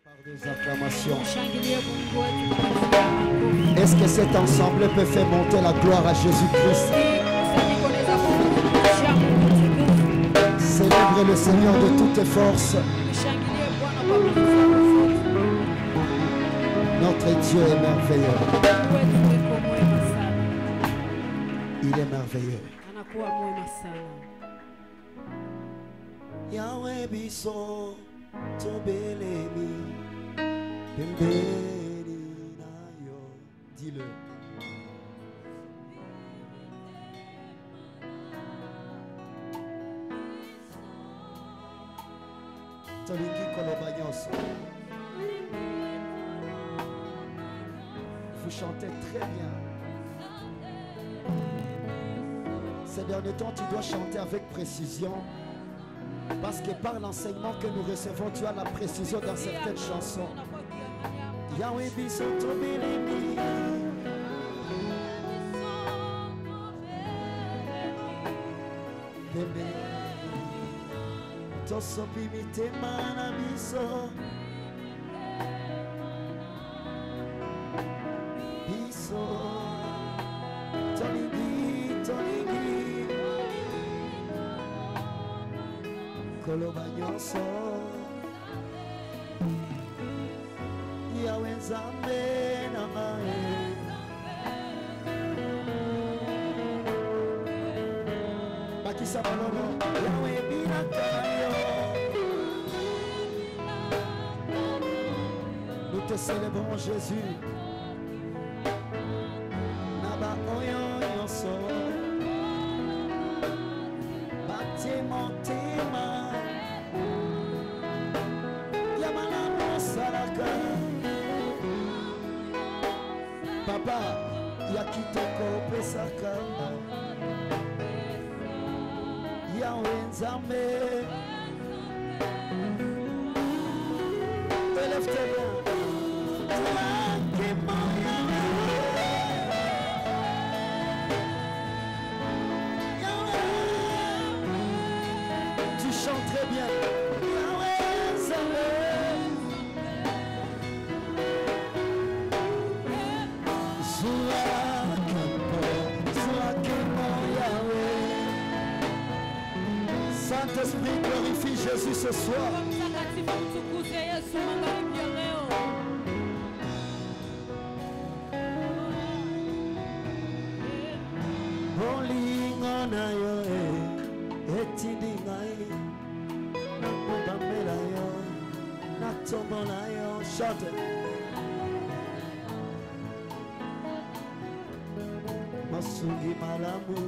Par des acclamations. Est-ce que cet ensemble peut faire monter la gloire à Jésus-Christ? Célèbre le Seigneur de toutes tes forces. Notre Dieu est merveilleux. Il est merveilleux. Yahweh biso tobelemi pembeni nayo. Dis-le. Tolingi koloba nyonso. Vous chantez très bien. Ces derniers temps, tu dois chanter avec précision. Parce que par l'enseignement que nous recevons, tu as la précision dans certaines chansons. Yahweh biso tobelemi. Bébé, tosopi mitema na biso. Biso, tolingi, tolingi. Koloba nyonso. Yahweh Nzambe na ngai. Bakisa malono. Yahweh binaka yo. Nous te célébrons Jésus. Naba oyo nyonso. Bate motema. Papa, yakitoko pesaka. Yahweh Nzambe. Élève-toi bien. Tu chantes très bien. Saint-Esprit, glorifie Jésus ce soir. Bolingo na yo etindi ngai nakobambela yo natombola yo. Chante. Masungi malamu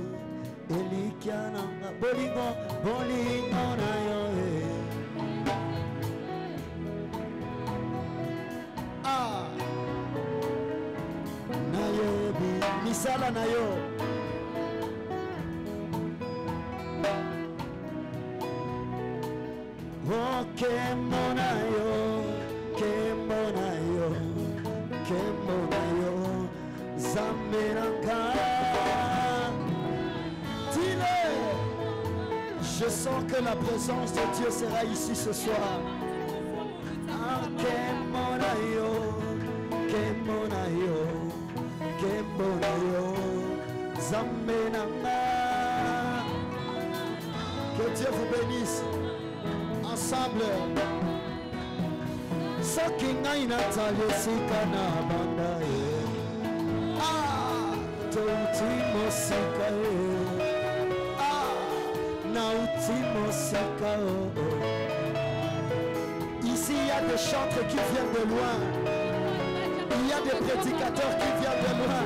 elikiananga bolingo bolingo na yo na yo misala na yo kembo na yo kembo na yo kembo na yo Zamberanga. Je sens que la présence de Dieu sera ici ce soir. Kemonayo, Kemonayo, Kemonayo, Zamenanga. Que Dieu vous bénisse. Ensemble. Sokinga inatale sikana bandaye. Touti mosikaye. Ici il y a des chantres qui viennent de loin. Il y a des prédicateurs qui viennent de loin.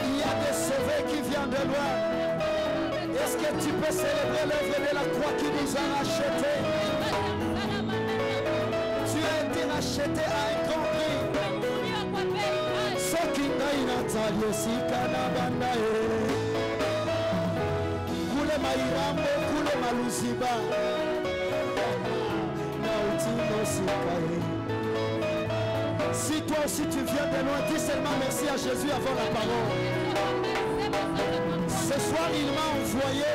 Il y a des sauvés qui viennent de loin. Est-ce que tu peux célébrer l'œuvre de la croix qui nous a rachetés? Tu as été racheté à un grand prix. Ce qui n'a inatali aussi kanabanae. Maïrambo, Koule Malouziba. Si toi aussi tu viens de loin, dis seulement merci à Jésus avant la parole. Ce soir, il m'a envoyé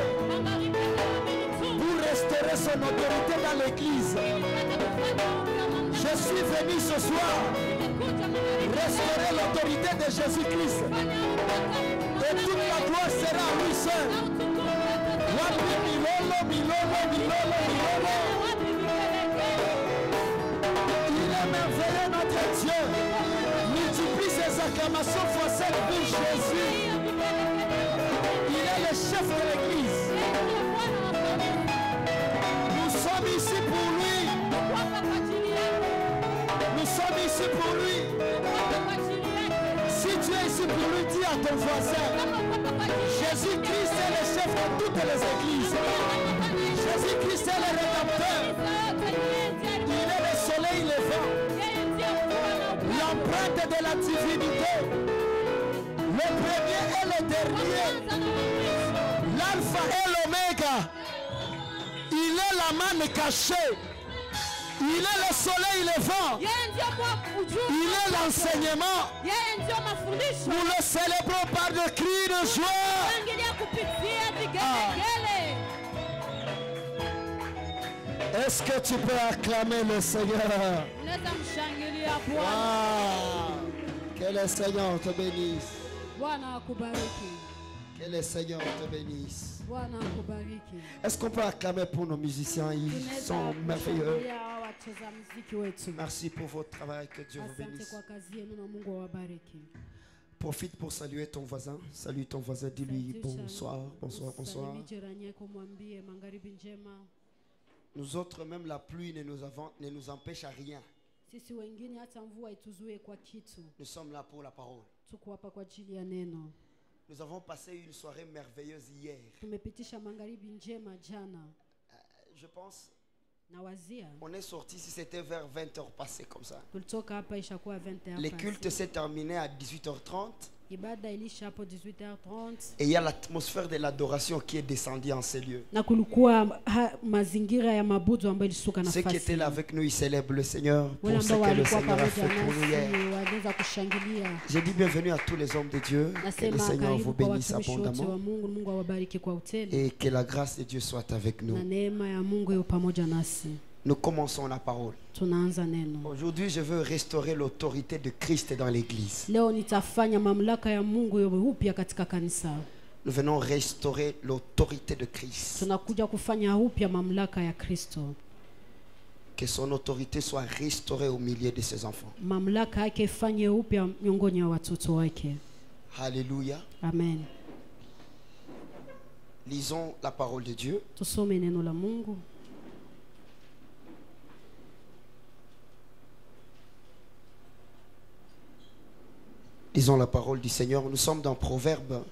pour restaurer son autorité dans l'église. Je suis venu ce soir restaurer l'autorité de Jésus-Christ. Et toute la gloire sera à lui seul. Wapi milolo, milolo, milolo, milolo. Il est merveilleux notre Dieu. Multiplie ses acclamations fois 7 pour Jésus. Il est le chef de l'Église. Nous sommes ici pour lui. Nous sommes ici pour lui. Si tu es ici pour lui, dis à ton voisin, Jésus-Christ est le chef de toutes les églises. Jésus-Christ est le rédempteur. Il est le soleil levant. L'empreinte de la divinité. Le premier et le dernier. L'alpha et l'oméga. Il est la manne cachée. Il est le soleil levant. Il est l'enseignement. Nous le célébrons par des cris de joie. Est-ce que tu peux acclamer le Seigneur? Que le Seigneur te bénisse. Que le Seigneur te bénisse. Est-ce qu'on peut acclamer pour nos musiciens? Ils sont merveilleux. Merci pour votre travail. Que Dieu vous bénisse. Profite pour saluer ton voisin. Salue ton voisin. Dis-lui bonsoir, bonsoir, bonsoir. Nous autres, même la pluie ne nous empêche à rien. Nous sommes là pour la parole. Nous avons passé une soirée merveilleuse hier. Je pense, on est sorti si c'était vers 20h passé comme ça. Les cultes s'est terminé à 18h30. Et il y a l'atmosphère de l'adoration qui est descendue en ces lieux. Ceux qui étaient là avec nous, ils célèbrent le Seigneur pour ce que le Seigneur a fait pour nous hier. J'ai dit bienvenue à tous les hommes de Dieu. Que le Seigneur vous bénisse abondamment. Et que la grâce de Dieu soit avec nous. Nous commençons la parole. Aujourd'hui, je veux restaurer l'autorité de Christ dans l'église. Nous venons restaurer l'autorité de Christ. Que son autorité soit restaurée au milieu de ses enfants. Alléluia. Amen. Lisons la parole de Dieu. Lisons la parole du Seigneur. Nous sommes dans Proverbe.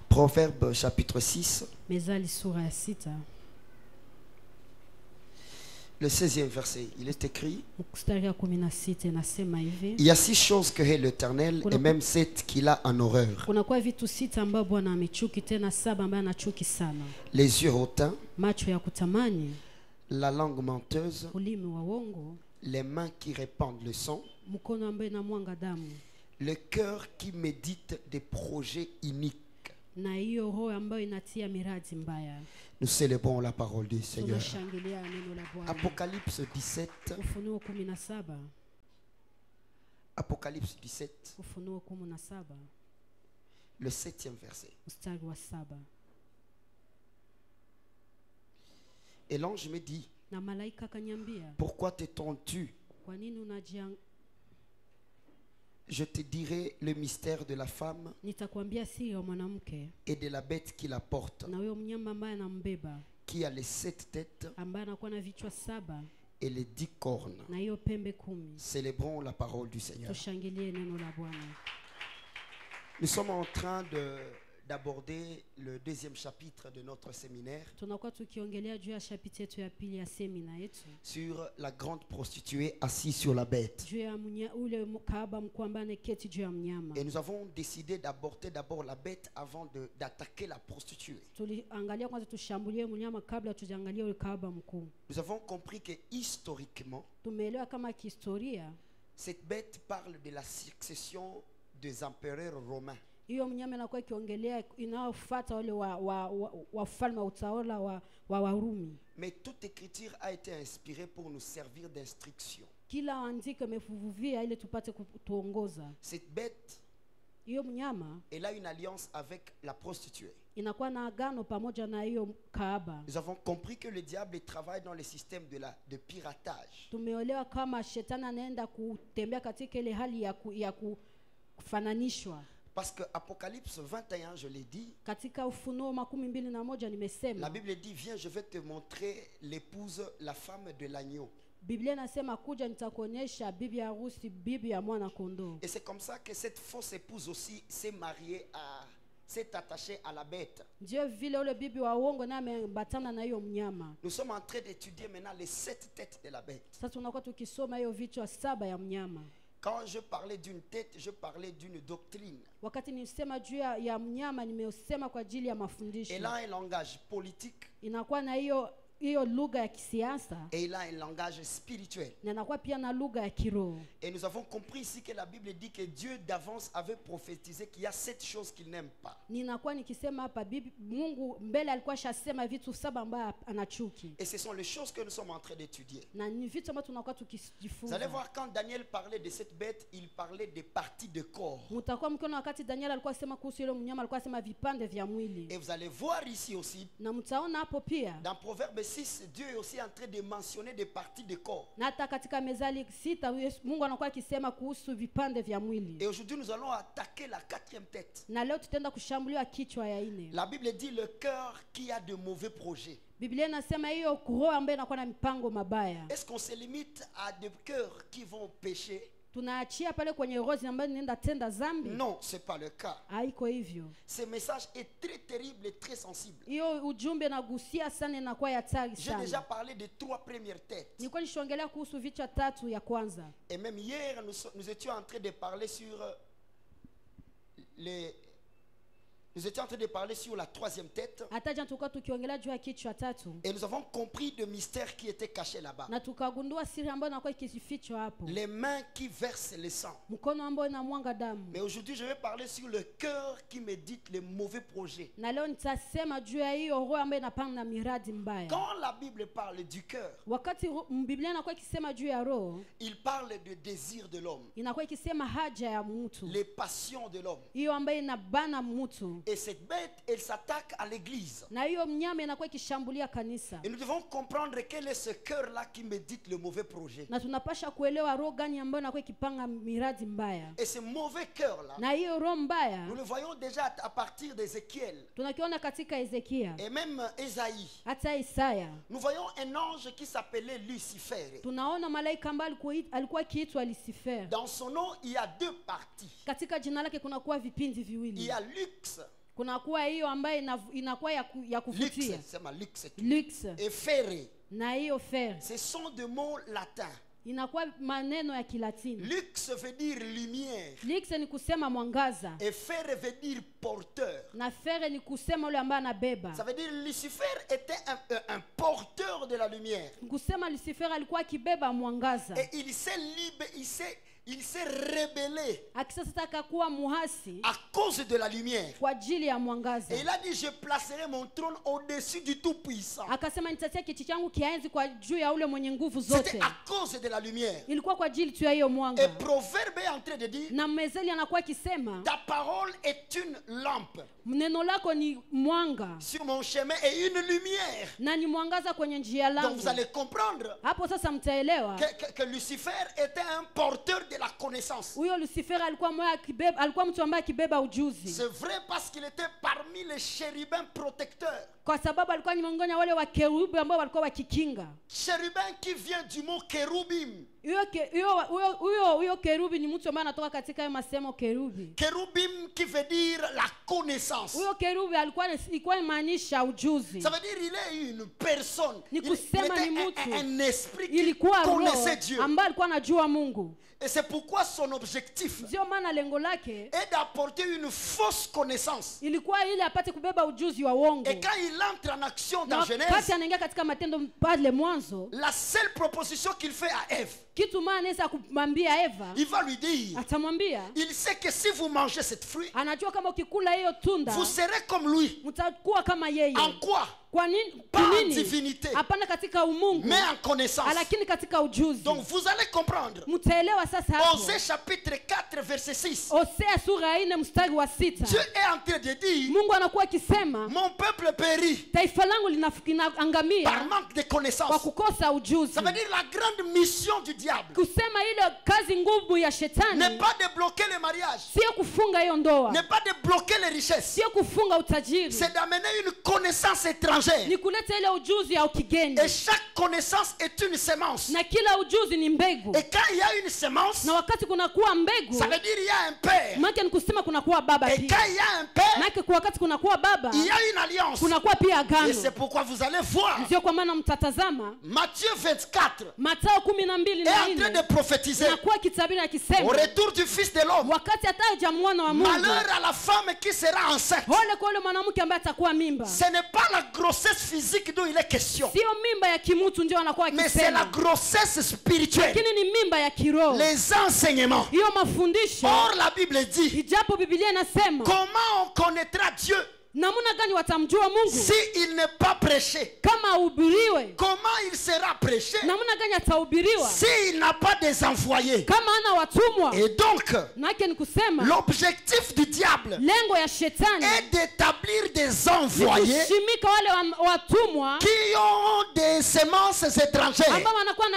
Proverbe chapitre 6. Le 16e verset. Il est écrit: il y a 6 choses que hait l'Éternel, et même 7 qu'il a en horreur. Les yeux hautains, la langue menteuse, les mains qui répandent le sang, le cœur qui médite des projets iniques. Nous célébrons la parole du Seigneur. Apocalypse 17. Apocalypse 17. Le 7e verset. Et l'ange me dit: pourquoi t'étonnes-tu? Je te dirai le mystère de la femme et de la bête qui la porte, qui a les 7 têtes et les 10 cornes. Célébrons la parole du Seigneur. Nous sommes en train d'aborder le 2e chapitre de notre séminaire sur la grande prostituée assise sur la bête. Et nous avons décidé d'aborder d'abord la bête avant d'attaquer la prostituée. Nous avons compris que historiquement, cette bête parle de la succession des empereurs romains. Hiyo mnyama inakuwa ikiongelea inaofuata wale wafalme wa utawala wa Warumi. Mais toute écriture Écriture a été inspirée pour nous servir d'instruction. Kila andiko imevuvia ili tupate kutuongoza. Cette bête, Hiyo mnyama elle a une alliance avec la prostituée. inakuwa na agano pamoja na hiyo kahaba. Nous avons compris que le diable travaille dans le système de piratage. Tumeelewa kama shetani anaenda kutembea katika ile hali ya kufananishwa. Parce que Apocalypse 21, je l'ai dit, Katika Ufunuo 21 nimesema. la Bible dit, viens, je vais te montrer l'épouse, la femme de l'agneau. Biblia inasema kuja nitakuonyesha bibi harusi, bibi ya mwana kondoo. Et c'est comme ça que cette fausse épouse aussi s'est attachée à la bête. Ndio vile ule bibi wa uongo naye ameambatana na hiyo mnyama. Nous sommes en train d'étudier maintenant les 7 têtes de la bête. Sasa tunakuwa tukisoma hiyo vichwa 7 ya mnyama. Quand je parlais d'une tête, je parlais d'une doctrine. Wakati nisema juu ya mnyama nimesema kwa ajili ya mafundisho. Elle a un langage politique. Inakuwa na hiyo lugha ya kisiasa. Et il a un langage spirituel. Na inakuwa pia na lugha ya kiroho. Et nous avons compris ici que la Bible dit que Dieu d'avance avait prophétisé qu'il y a 7 choses qu'il n'aime pas. Ninakuwa nikisema hapa Mungu mbele alikuwa shasema vitu 7 ambavyo anachuki. Et ce sont les choses que nous sommes en train d'étudier. Na ni vitu ambavyo tunakuwa tukijifunza. Vous allez voir, quand Daniel parlait de cette bête, il parlait des parties de corps. Mtakuwa mkiona wakati Daniel alikuwa sema kuhusu ile mnyama alikuwa sema vipande vya mwili. Et vous allez voir ici aussi, Na mtaona hapo pia. dans Proverbe 6, Dieu est aussi en train de mentionner des parties de corps. Na hata katika Mezali 6 Mungu anakuwa akisema kuhusu vipande vya mwili. Et aujourd'hui nous allons attaquer la 4e tête. Na leo tutaenda kushambulia kichwa ya 4. La Bible dit le cœur qui a de mauvais projets. Biblia inasema hiyo roho ambayo inakuwa na mipango mabaya. Est-ce qu'on se limite à des cœurs qui vont pécher? Tunaachia pale kwenye roho ambayo inaenda tenda dhambi? Non, c'est pas le cas. Haiko hivyo. Ce message est très terrible et très sensible. Hiyo ujumbe nagusia sana inakuwa ya hatari J'ai déjà sana. parlé des 3 premières têtes. Nilikuwa nishongelea kuhusu vichwa 3 ya kwanza. Et même hier, nous étions en train de parler sur la 3e tête. Hata jana tulikuwa tukiongelea juu ya kichwa 3. Et nous avons compris le mystère qui était caché là-bas. Na tukagundua siri ambayo inakuwa ikifichwa hapo. Les mains qui versent le sang. Mkono ambao inamwanga damu. Mais aujourd'hui, je vais parler sur le cœur qui médite les mauvais projets. Na leo nitasema juu ya hiyo roho ambayo inapanga miradi mbaya. Quand la Bible parle du cœur, Wakati Biblia inakuwa ikisema juu ya roho, il parle de désir de l'homme, inakuwa ikisema haja ya mtu. les passions de l'homme. Hiyo ambayo inabana mtu. Et cette bête, elle s'attaque à l'église. Na hiyo mnyama inakuwa ikishambulia kanisa. Et nous devons comprendre quel est ce cœur-là qui médite le mauvais projet. Na tunapasha kuelewa roho gani ambayo inakuwa ikipanga miradi mbaya. Et ce mauvais cœur-là, Na hiyo roho mbaya nous le voyons déjà à partir d'Ézéchiel tunakiona katika Ezekia, et même Ésaïe. hata Isaya. Nous voyons un ange qui s'appelait Lucifer. Tunaona malaika ambaye alikuwa akiitwa Lucifer. Dans son nom, il y a 2 parties. Katika jina lake kuna kuwa vipindi Il viwili. y a Lux. Kuna kuwa hiyo ambayo inakuwa ya kuvutia. Lux, c'est ma Lux. Lux. Et Ferré. Na hiyo fer Ce sont des mots latins. inakuwa maneno ya Kilatini. Lux veut dire lumière. Lux ni kusema mwangaza. Et Ferré veut dire porteur. Na fer ni kusema yule ambaye anabeba. Ça veut dire Lucifer était un porteur de la lumière. Kusema Lucifer alikuwa akibeba mwangaza. Et il s'est rebellé Akisasa akakuwa muhasi à cause de la lumière. kwa ajili ya mwangaza. Et il a dit, je placerai mon trône au-dessus du Tout-Puissant. Akasema nitatia kiti changu kienzi kwa juu ya ule mwenye nguvu C'était zote. à cause de la lumière. Ilikuwa kwa ajili tu ya hiyo Et mwanga. Proverbe est en train de dire, Na Mezeli anakuwa akisema ta parole est une lampe neno lako ni mwanga sur mon chemin et une lumière. na ni mwangaza kwenye njia Donc langu. vous allez comprendre Hapo sasa mtaelewa que Lucifer était un porteur de la connaissance. huyo Lucifer alikuwa mtu ambaye akibeba ujuzi. C'est vrai parce qu'il était parmi les chérubins protecteurs. Kwa sababu alikuwa ni miongoni wale wa kerubi ambao walikuwa wakikinga. Chérubin qui vient du mot kérubim. Huyo kerubi ni mtu ambaye anatoka katika hayo masemo kerubi. Kérubim qui veut dire la connaissance. Huyo kerubi ilikuwa imaanisha ujuzi. Ça veut dire il est une personne. Ni kusema ni mtu. Un esprit qui Ilikuwa connaissait roho Dieu. ambaye alikuwa anajua Mungu. Et c'est pourquoi son objectif Ndio maana lengo lake est d'apporter une fausse connaissance. ilikuwa ili apate kubeba ujuzi wa uongo. Et quand il entre en action Na dans Genèse, wakati anaingia katika matendo pale mwanzo, la seule proposition qu'il fait à Ève, kitu maana anaweza kumwambia Eva, il va lui dire, atamwambia il sait que si vous mangez cette fruit, anajua kama ukikula hiyo tunda vous serez comme lui. mtakuwa kama yeye. En quoi? Kwa nini? Pas en Kunini? divinité, Hapana katika umungu, mais en connaissance. lakini katika ujuzi. Donc vous allez comprendre. Mtaelewa sasa hapo. Osée chapitre 4 verset 6. Hosea sura ya 4 mstari wa 6. Dieu est en train de dire, Mungu anakuwa akisema, mon peuple périt taifa langu par linaangamia manque de kwa connaissance. kukosa ujuzi. Ça veut dire la grande mission du diable Kusema ile kazi nguvu ya n'est shetani pas de bloquer le mariage, sio kufunga hiyo ndoa, n'est pas de bloquer les richesses, sio kufunga utajiri, c'est d'amener une connaissance étrangère. ni kuleta ile ujuzi ya ukigeni. Et chaque connaissance est une semence. Na kila ujuzi ni mbegu. Et quand il y a une semence, Na wakati kunakuwa mbegu, ça veut dire il y a un père. maana ni kusema kunakuwa baba Et pia. quand il y a un père, Maana kwa wakati kunakuwa baba, il y a une alliance. kunakuwa pia Et c'est agano. pourquoi vous allez voir Ndio kwa maana mtatazama Matthieu 24 Mathayo 12 est na en train de 4 prophétiser nakuwa kitabiri au akisema, retour du Fils de l'homme. wakati ataja mwana wa Mungu, Malheur à la femme qui sera enceinte. ole kwa yule mwanamke ambaye atakuwa mimba. Ce n'est pas la grossesse physique dont il est question, Sio mimba ya kimutu ndio anakuwa mais c'est la akisema, grossesse spirituelle. lakini ni mimba ya kiroho. Les enseignements. Hiyo mafundisho, Or, la Bible dit, ijapo Biblia inasema comment on connaîtra Dieu namna gani watamjua Mungu s'il n'est pas prêché? kama ahubiriwe? Comment il sera prêché Namna gani atahubiriwa s'il n'a pas des envoyés? kama ana watumwa? Et donc, Nake ni kusema l'objectif du diable lengo ya shetani est d'établir des ni envoyés kushimika wale watumwa qui ont des semences étrangères. ambao wanakuwa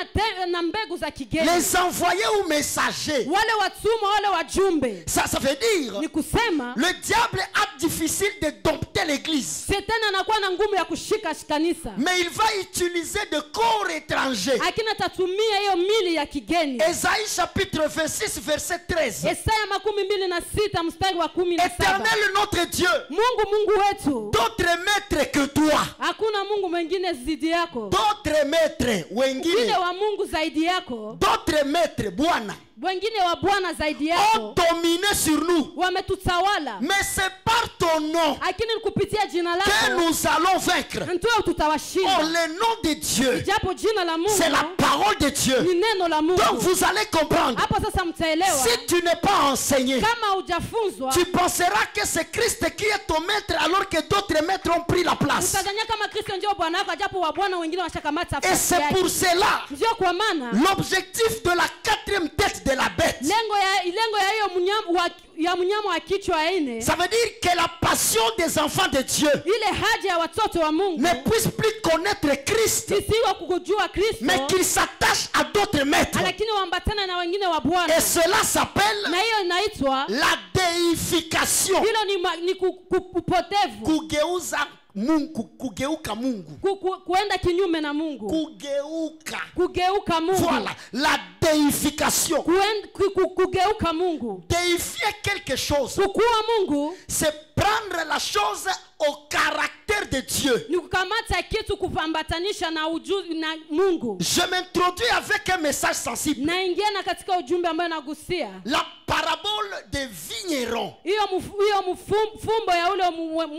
na mbegu za kigeni. Les envoyés ou messagers. Wale watumwa, wale wajumbe, Ça veut dire, ni kusema le diable a difficile de dompter l'église. shetani anakuwa na ngumu ya kushika kanisa, Mais il va utiliser de corps étrangers. lakini atatumia hiyo mili ya kigeni. Esaïe chapitre 26 verset 13. Isaya 26 mstari wa 17. Éternel notre Dieu, Mungu wetu, d'autres maîtres que toi, hakuna Mungu mwingine zaidi yako, d'autres maîtres wengine wengine, wa Mungu zaidi yako, d'autres maîtres Bwana wengine wa Bwana zaidi ont yako dominé sur nous. wametutawala, Mais c'est par ton nom lakini ni kupitia jina que lako nous allons vaincre. ndio Or, tutawashinda. le nom de Dieu, Japo jina la Mungu c'est la parole de Dieu. ni neno la Donc Mungu. vous allez comprendre. Hapo sasa mtaelewa, Si tu n'es pas enseigné, kama hujafunzwa tu penseras que c'est Christ qui est ton maître alors que d'autres maîtres ont pris la place. utadhania kama Kristo ndio bwana wako, japo wa bwana wengine washakamata Et nafasi c'est yake. pour cela Ndio kwa maana l'objectif de la 4e tête de la bête. lengo ya hiyo mnyama wa kichwa ya nne, Ça veut dire que la passion des enfants de Dieu ile haja ya watoto wa Mungu ne puisse plus connaître Christ, isiwe kujua Kristo, mais qu'il s'attache à d'autres maîtres. lakini waambatane na wengine wa Bwana. Et cela s'appelle Na hiyo inaitwa, la déification. hilo ni upotevu, Kugeuza Mungu, kugeuka Mungu. kuenda kinyume na Mungu, Kugeuka Mungu. Voilà, la déification. Kugeuka Mungu, Déifier quelque chose, kukua Mungu c'est prendre la chose au caractère de Dieu. ni kukamata kitu kupambatanisha na ujuzi na Mungu. Je m'introduis avec un message sensible. Naingia na katika ujumbe ambao nagusia La parabole des vignerons. hiyo mfumbo ya ule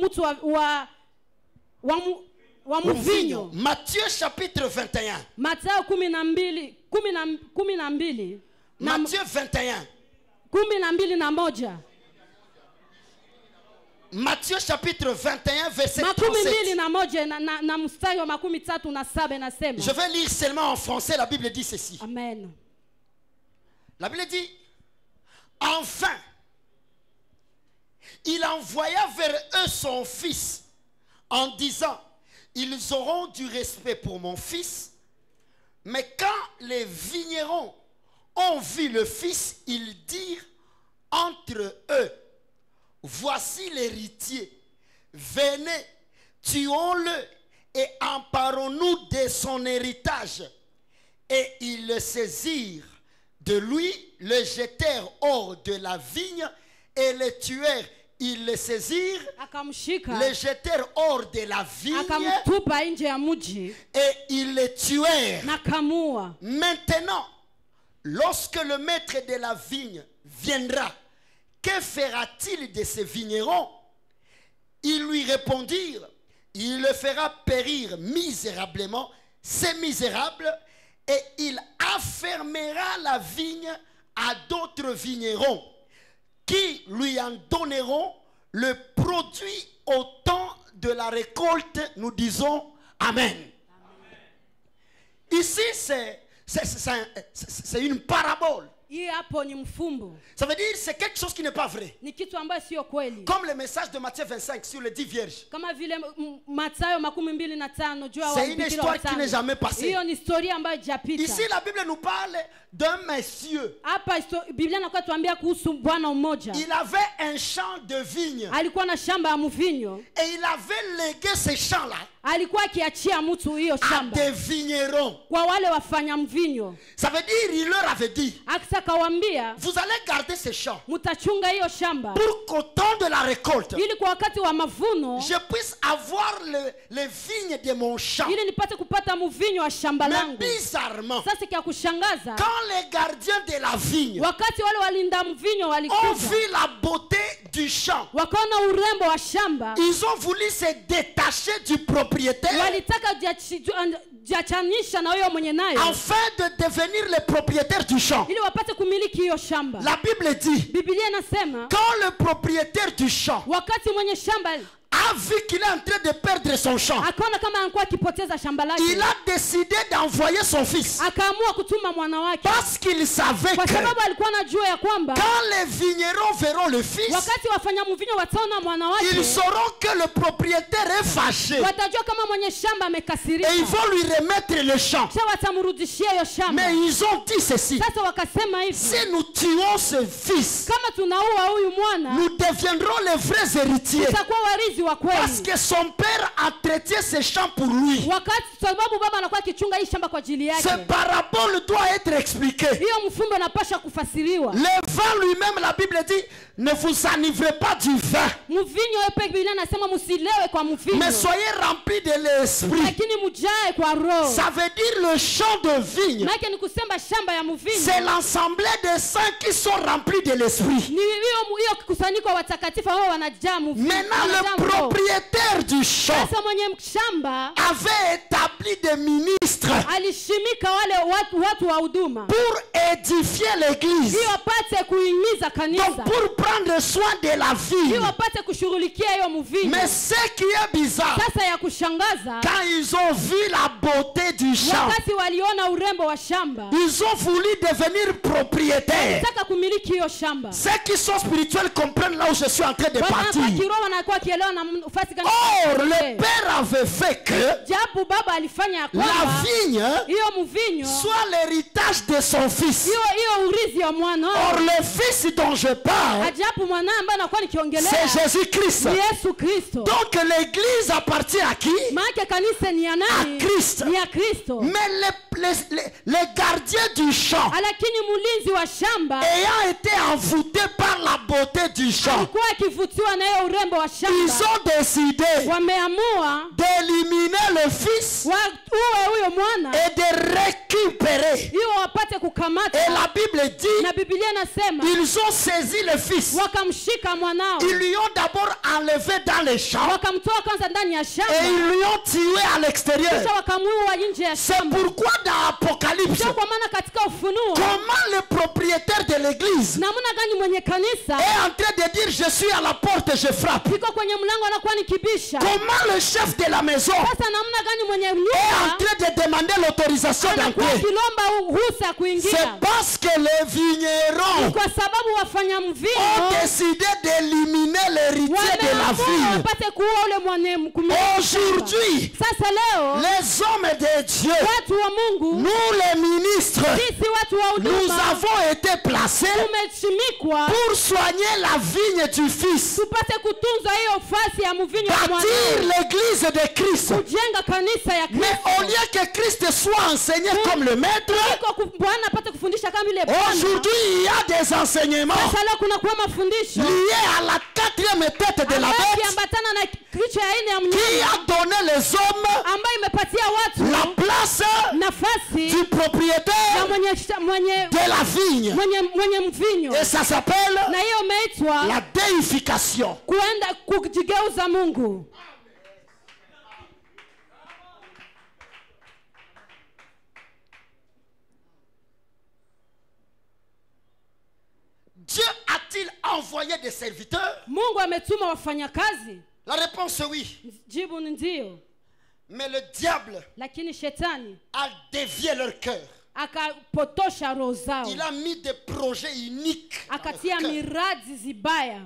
mtu wa mvinyo. Matthieu chapitre 21. Mathayo 12 Matthieu 21. 12:1. Matthieu chapitre 21 verset 12 37. na mstari wa 37 nasema. Je vais lire seulement en français. La Bible dit ceci. Amen. La Bible dit, enfin, il envoya vers eux son fils en disant, ils auront du respect pour mon fils. Mais quand les vignerons ont vu le fils, ils dirent entre eux, voici l'héritier, venez, tuons-le et emparons-nous de son héritage. Et ils le saisirent de lui, le jetèrent hors de la vigne et le tuèrent. Ils le saisirent, le jetèrent hors de la vigne et ils le tuèrent. Maintenant, lorsque le maître de la vigne viendra, que fera-t-il de ces vignerons? Ils lui répondirent, il le fera périr misérablement, ces misérables, et il affermera la vigne à d'autres vignerons qui lui en donneront le produit au temps de la récolte, nous disons Amen. Ici, c'est une parabole. Ça veut dire que c'est quelque chose qui n'est pas vrai. Comme le message de Matthieu 25 sur les 10 vierges. C'est une histoire qui n'est jamais passée. Ici, la Bible nous parle d'un monsieur. Il avait un champ de vigne. Et il avait légué ces champs-là à des vignerons. Ça veut dire il leur avait dit, vous allez garder ces champs pour qu'au temps de la récolte, je puisse avoir les vignes de mon champ. Mais bizarrement, quand les gardiens de la vigne ont vu la beauté du champ, ils ont voulu se détacher du propriétaire afin de devenir les propriétaires du champ. La Bible dit, quand le propriétaire du champ a vu qu'il est en train de perdre son champ, il a décidé d'envoyer son fils. Parce qu'il savait que quand les vignerons verront le fils, ils sauront que le propriétaire est fâché. Et ils vont lui remettre le champ. Mais ils ont dit ceci: si nous tuons ce fils, nous deviendrons les vrais héritiers. Parce que son père entretient ses champs pour lui. Cette parabole doit être expliquée. Le vin lui-même, la Bible dit, ne vous enivrez pas du vin, mais soyez remplis de l'esprit. Ça veut dire le champ de vigne, c'est l'ensemble des saints qui sont remplis de l'esprit. Maintenant le propriétaire du champ avait établi des ministres pour édifier l'église, donc pour prendre soin de la ville. Mais ce qui est bizarre, quand ils ont vu la beauté du champ, ils ont voulu devenir propriétaires. Ceux qui sont spirituels comprennent là où je suis en train de partir. Or, le père avait fait que la vigne soit l'héritage de son fils. Or, le fils dont je parle, c'est Jésus-Christ. Donc, l'église appartient à qui? À Christ. Mais les gardiens du champ, ayant été envoûtés par la beauté du champ, ils ont décidé d'éliminer le fils et de récupérer. Et la Bible dit, ils ont saisi le fils. Ils lui ont d'abord enlevé dans les champs et ils lui ont tué à l'extérieur. C'est pourquoi dans Apocalypse, comment le propriétaire de l'église est en train de dire, je suis à la porte, je frappe. Comment le chef de la maison est en train de demander l'autorisation d'entrer? C'est parce que les vignerons ont décidé d'éliminer l'héritier de la ville. Aujourd'hui, les hommes de Dieu, nous les ministres, nous avons été placés pour soigner la vigne du Fils, bâtir l'église de Christ. Mais au lieu que Christ soit enseigné comme le maître, aujourd'hui il y a des enseignements liés à la quatrième tête de la bête qui a donné les hommes la place du propriétaire de la vigne. Et ça s'appelle la déification. Dieu a-t-il envoyé des serviteurs? La réponse est oui. Jibu ni ndio. Mais le diable Lakini shetani a dévié leur cœur. akapotosha roho zao. Il a mis des projets uniques dans leur Akatia cœur. miradi zibaya.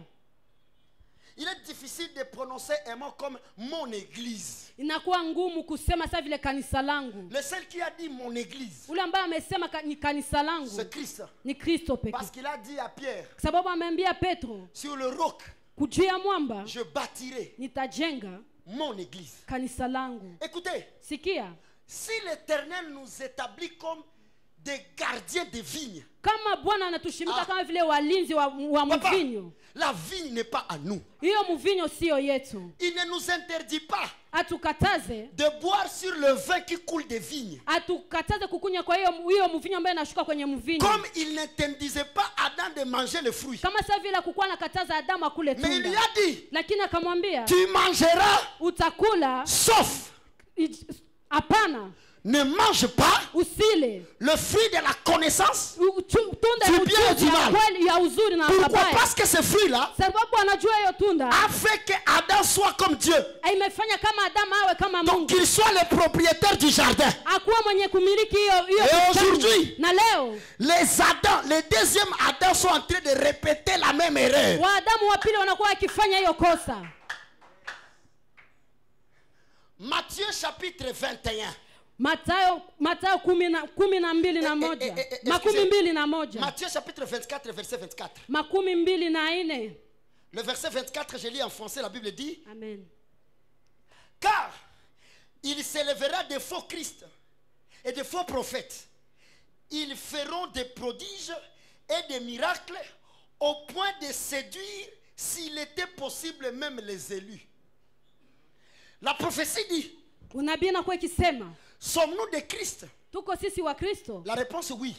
Il est difficile de prononcer un mot comme mon église. Inakuwa ngumu kusema sasa vile kanisa langu. Le seul qui a dit mon église, Ule ambaye amesema ni kanisa langu c'est Christ. ni Kristo pekee. Parce qu'il a dit à Pierre, Kwa sababu ameambia Petro, sur le roc, kujia mwamba je bâtirai nitajenga mon église. kanisa langu. Écoutez, Sikia, si l'Éternel nous établit comme des gardiens de vignes, kama Bwana anatushimika kama vile walinzi wa papa, mvinyo, la vigne n'est pas à nous. hiyo mvinyo sio yetu. Il ne nous interdit pas Atukataze, de boire sur le vin qui coule des vignes. atukataze kukunya kwa hiyo mvinyo ambayo inashuka kwenye mvinyo. Comme il n'interdisait pas à Adam de manger le fruit. Kama sasa vile kukuwa nakataza Adamu akule Mais il lui tunda. a dit, Lakini akamwambia, tu mangeras, utakula, sauf hapana, ne mange pas usile le fruit de la connaissance. tunda Du bien et du mal. ya uzuri na Pourquoi? mabaya. Parce que ce fruit-là Sababu anajua hiyo tunda a fait que Adam soit comme Dieu. imefanya kama Adamu awe kama Donc Mungu, qu'il soit le propriétaire du jardin. akuwa mwenye kumiliki hiyo Et bustani. aujourd'hui, Na leo les deuxièmes Adam sont en train de répéter la même erreur. Waadamu wa pili wanakuwa wakifanya hiyo kosa. Matthieu chapitre 21. Mathayo 12:1. Makumi mbili na moja. Matthieu chapitre 24, verset 24. Makumi mbili na nne. Le verset 24, je lis en français, la Bible dit, Amen. car il s'élèvera de faux Christ et de faux prophètes. Ils feront des prodiges et des miracles au point de séduire, s'il était possible, même les élus. La prophétie dit, Unabii nakuwa ikisema, sommes-nous de Christ? tuko sisi wa Kristo? La réponse est oui.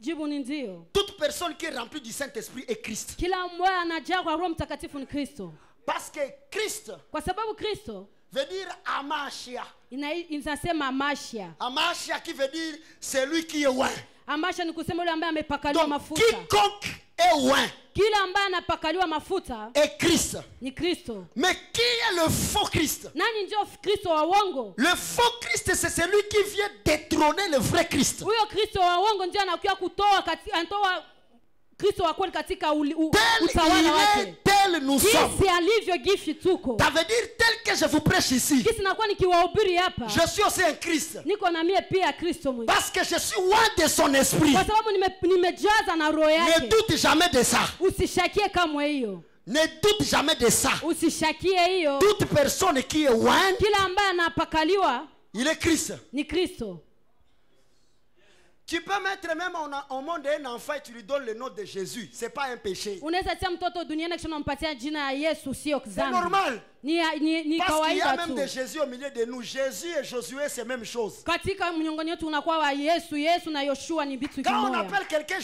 Jibu ni ndio. Toute personne qui est remplie du Saint-Esprit est Christ. Kila mmoja anajaa kwa Roho Mtakatifu ni Kristo. Parce que Christ Kwa sababu Kristo veut dire Amashia. inasema Amashia. Amashia qui veut dire celui qui est loin. Amashia ni kusema yule ambaye amepakaliwa Donc mafuta. quiconque est loin Kila ambaye anapakaliwa mafuta est Christ. ni Kristo. Mais qui est le faux Christ? Nani ndio Kristo wa uongo? Le faux Christ, c'est celui qui vient détrôner le vrai Christ. Huyo Kristo wa uongo ndio anakuja anatoa Kristo wa kweli katika utawala wake. Tel nous sommes. Jinsi alivyo gifi tuko. Ça veut dire tel que je vous prêche ici. Kisi nakuwa nikiwahubiri hapa. Je suis aussi un Christ. Niko na mie pia Kristo mwenyewe. Parce que je suis loin de son esprit. Kwa sababu nimejaza na roho Ne yake. doute jamais de ça. Usishakie kama hiyo. Ne doute jamais de ça. Usishakie hiyo. Toute personne qui est loin, Kila ambaye anapakaliwa il est Christ. ni Kristo. Tu peux mettre même au monde un enfant et tu lui donnes le nom de Jésus. Ce n'est pas un péché. Unaweza tia mtoto duniani kisha unampatia jina ya Yesu, sio C'est dhambi. normal. Ni Parce qu'il y a kawaida même tu. de Jésus au milieu de nous. Jésus et Josué, c'est la même chose. Katika mnyongoni wetu unakuwa wa Yesu na Yoshua ni vitu Quand on kimoja. appelle quelqu'un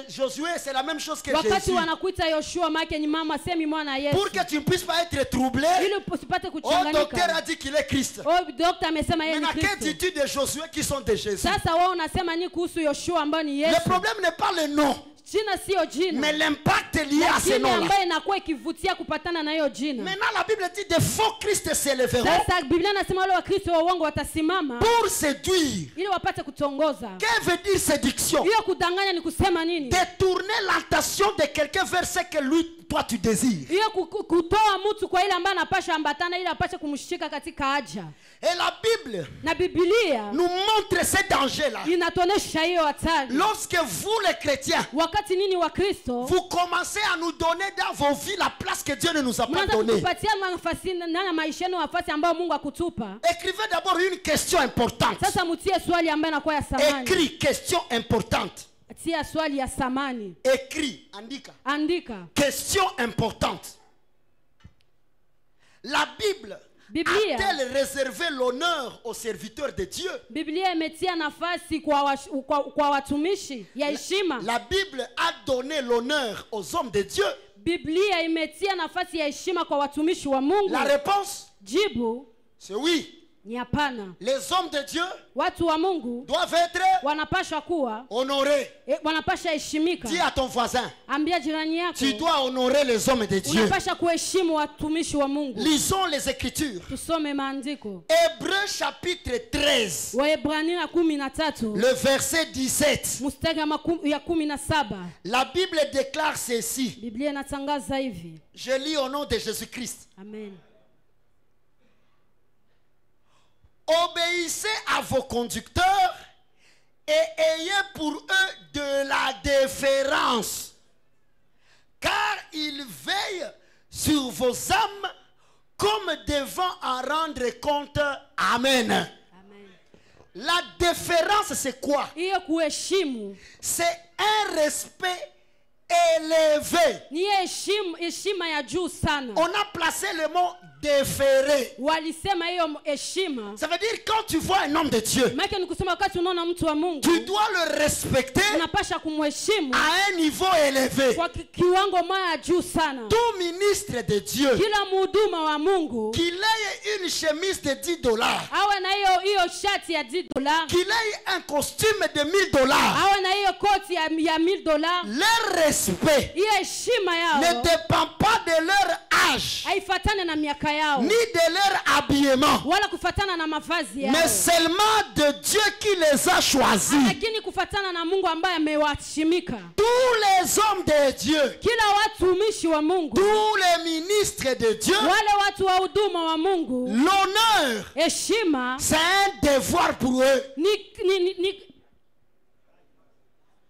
Josué, c'est la même chose que Wakati Jésus. wanakuita Yoshua make ni mama semi mwana Yesu. Pour que tu ne puisses pas être troublé, Ili usipate le docteur kuchanganyika. a dit qu'il est Christ. Dokta amesema yeye ni Maintenant, que Kristo. dis-tu de Josué qui sont de Jésus? Sasa wao unasema ni kuhusu Yoshua ambaye ni Yesu? Le problème n'est pas le nom, Jina sio jina. mais l'impact lié à ce Lakini nom-là. ambaye inakuwa ikivutia kupatana na hiyo jina. Maintenant, la Bible dit des faux Christ s'élèveront Sasa Biblia inasema wale wa Kristo wa uongo watasimama pour séduire. ili wapate kutongoza. Que veut dire séduction? Hiyo kudanganya ni kusema nini? Détourner l'attention de quelqu'un vers ce que lui, toi, tu désires. Hiyo kutoa mtu kwa ile ambaye anapasha ambatana ili apate kumshika katika haja. Et la Bible Na Biblia nous montre ce danger-là. inatuonesha hiyo hatari. Lorsque vous, les chrétiens, Wakati nini wa Kristo vous commencez à nous donner dans vos vies la place que Dieu ne nous a pas mnaanza donnée. kutupatia nafasi na maisha yenu nafasi ambayo Mungu akutupa. Écrivez d'abord une question importante. Sasa mtie swali ambayo inakuwa ya thamani. Écris, question importante. Tia swali ya thamani. Écris, andika. Andika. Question importante. La Bible Biblia. a-t-elle réservé l'honneur aux serviteurs de Dieu? Biblia imetia nafasi kwa watumishi ya heshima. La Bible a donné l'honneur aux hommes de Dieu. Biblia imetia nafasi ya heshima kwa watumishi wa Mungu. La réponse, Jibu c'est oui. Ni hapana. Les hommes de Dieu Watu wa Mungu doivent être wanapasha kuwa honorés. wanapasha heshimika. Dis à ton voisin, Ambia jirani yako, tu dois honorer les hommes de Dieu. unapasha kuheshimu watumishi wa Mungu. Lisons les Écritures. Tusome maandiko. Hébreux chapitre 13, Waebrania 13 le verset 17. mstari ya 17. La Bible déclare ceci. Biblia inatangaza hivi. Je lis au nom de Jésus-Christ. Amen. Obéissez à vos conducteurs et ayez pour eux de la déférence, car ils veillent sur vos âmes comme devant en rendre compte. Amen. Amen. La déférence, c'est quoi? Hiyo kuheshimu C'est un respect élevé. ni heshima ya juu sana. On a placé le mot déféré. Walisema hiyo heshima. Ça veut dire quand tu vois un homme de Dieu, Maana ni kusema wakati unaona mtu wa Mungu, tu dois le respecter unapasha kumheshimu à un niveau élevé. kwa kiwango moja juu sana. Tout ministre de Dieu, Kila mhuduma wa Mungu qu'il ait une chemise de $10, awe na hiyo shati ya $10, qu'il ait un costume de $1000, awe na hiyo koti ya $1000. leur respect Hiyo heshima ne yao dépend pas de leur âge, haifatane na miaka yao ni de leur habillement, wala kufatana na mavazi yao, mais seulement de Dieu qui les a choisis. lakini kufatana na Mungu ambaye amewaheshimika. Tous les hommes de Dieu, Kila watumishi wa Mungu, tous les ministres de Dieu, wale watu wa huduma wa Mungu, l'honneur, heshima c'est un devoir pour eux.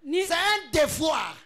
C'est un devoir.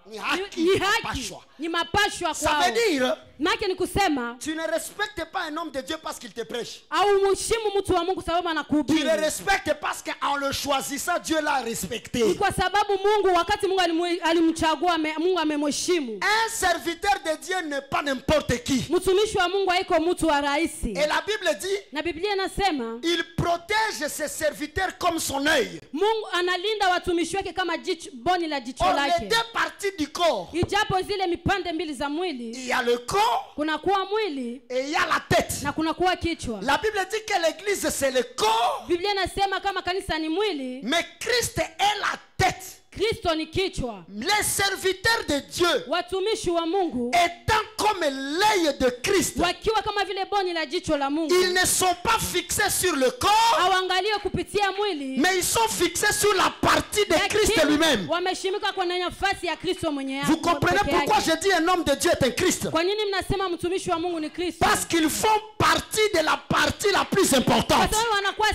Ni haki, ni haki, mapashwa. ni mapashwa Ça kwao. veut dire, Maana ni kusema tu ne respectes pas un homme de Dieu parce qu'il te prêche. au mheshimu mtu wa Mungu sababu Tu anakuhubiri. le respectes parce qu'en le choisissant, Dieu l'a respecté. Kwa sababu Mungu wakati Mungu alimchagua Mungu amemheshimu. Un serviteur de Dieu n'est pas n'importe qui. Mtumishi wa Mungu haiko mtu wa rahisi. Et la Bible dit, Na Biblia inasema il protège ses serviteurs comme son œil. Mungu analinda watumishi wake kama boni la jicho Or, les lake. deux parties du corps, Ijapo zile mipande mbili za mwili, il y a le corps kuna kuwa mwili et il y a la tête. na kuna kuwa kichwa. La Bible dit que l'église c'est le corps, Biblia inasema kama kanisa ni mwili, mais Christ est la tête. Kristo ni kichwa. Les serviteurs de Dieu Watumishi wa Mungu étant comme l'œil de Christ, wakiwa kama vile boni la jicho la Mungu, ils ne sont pas fixés sur le corps, hawaangalie kupitia mwili, mais ils sont fixés sur la partie de Christ lakini lui-même. wameshimika kwenye nafasi ya Kristo mwenyewe. Vous comprenez pourquoi je dis un homme de Dieu est un Christ? Kwa nini mnasema mtumishi wa Mungu ni Kristo? Parce qu'ils font partie de la partie la plus Kwa importante. sababu wanakuwa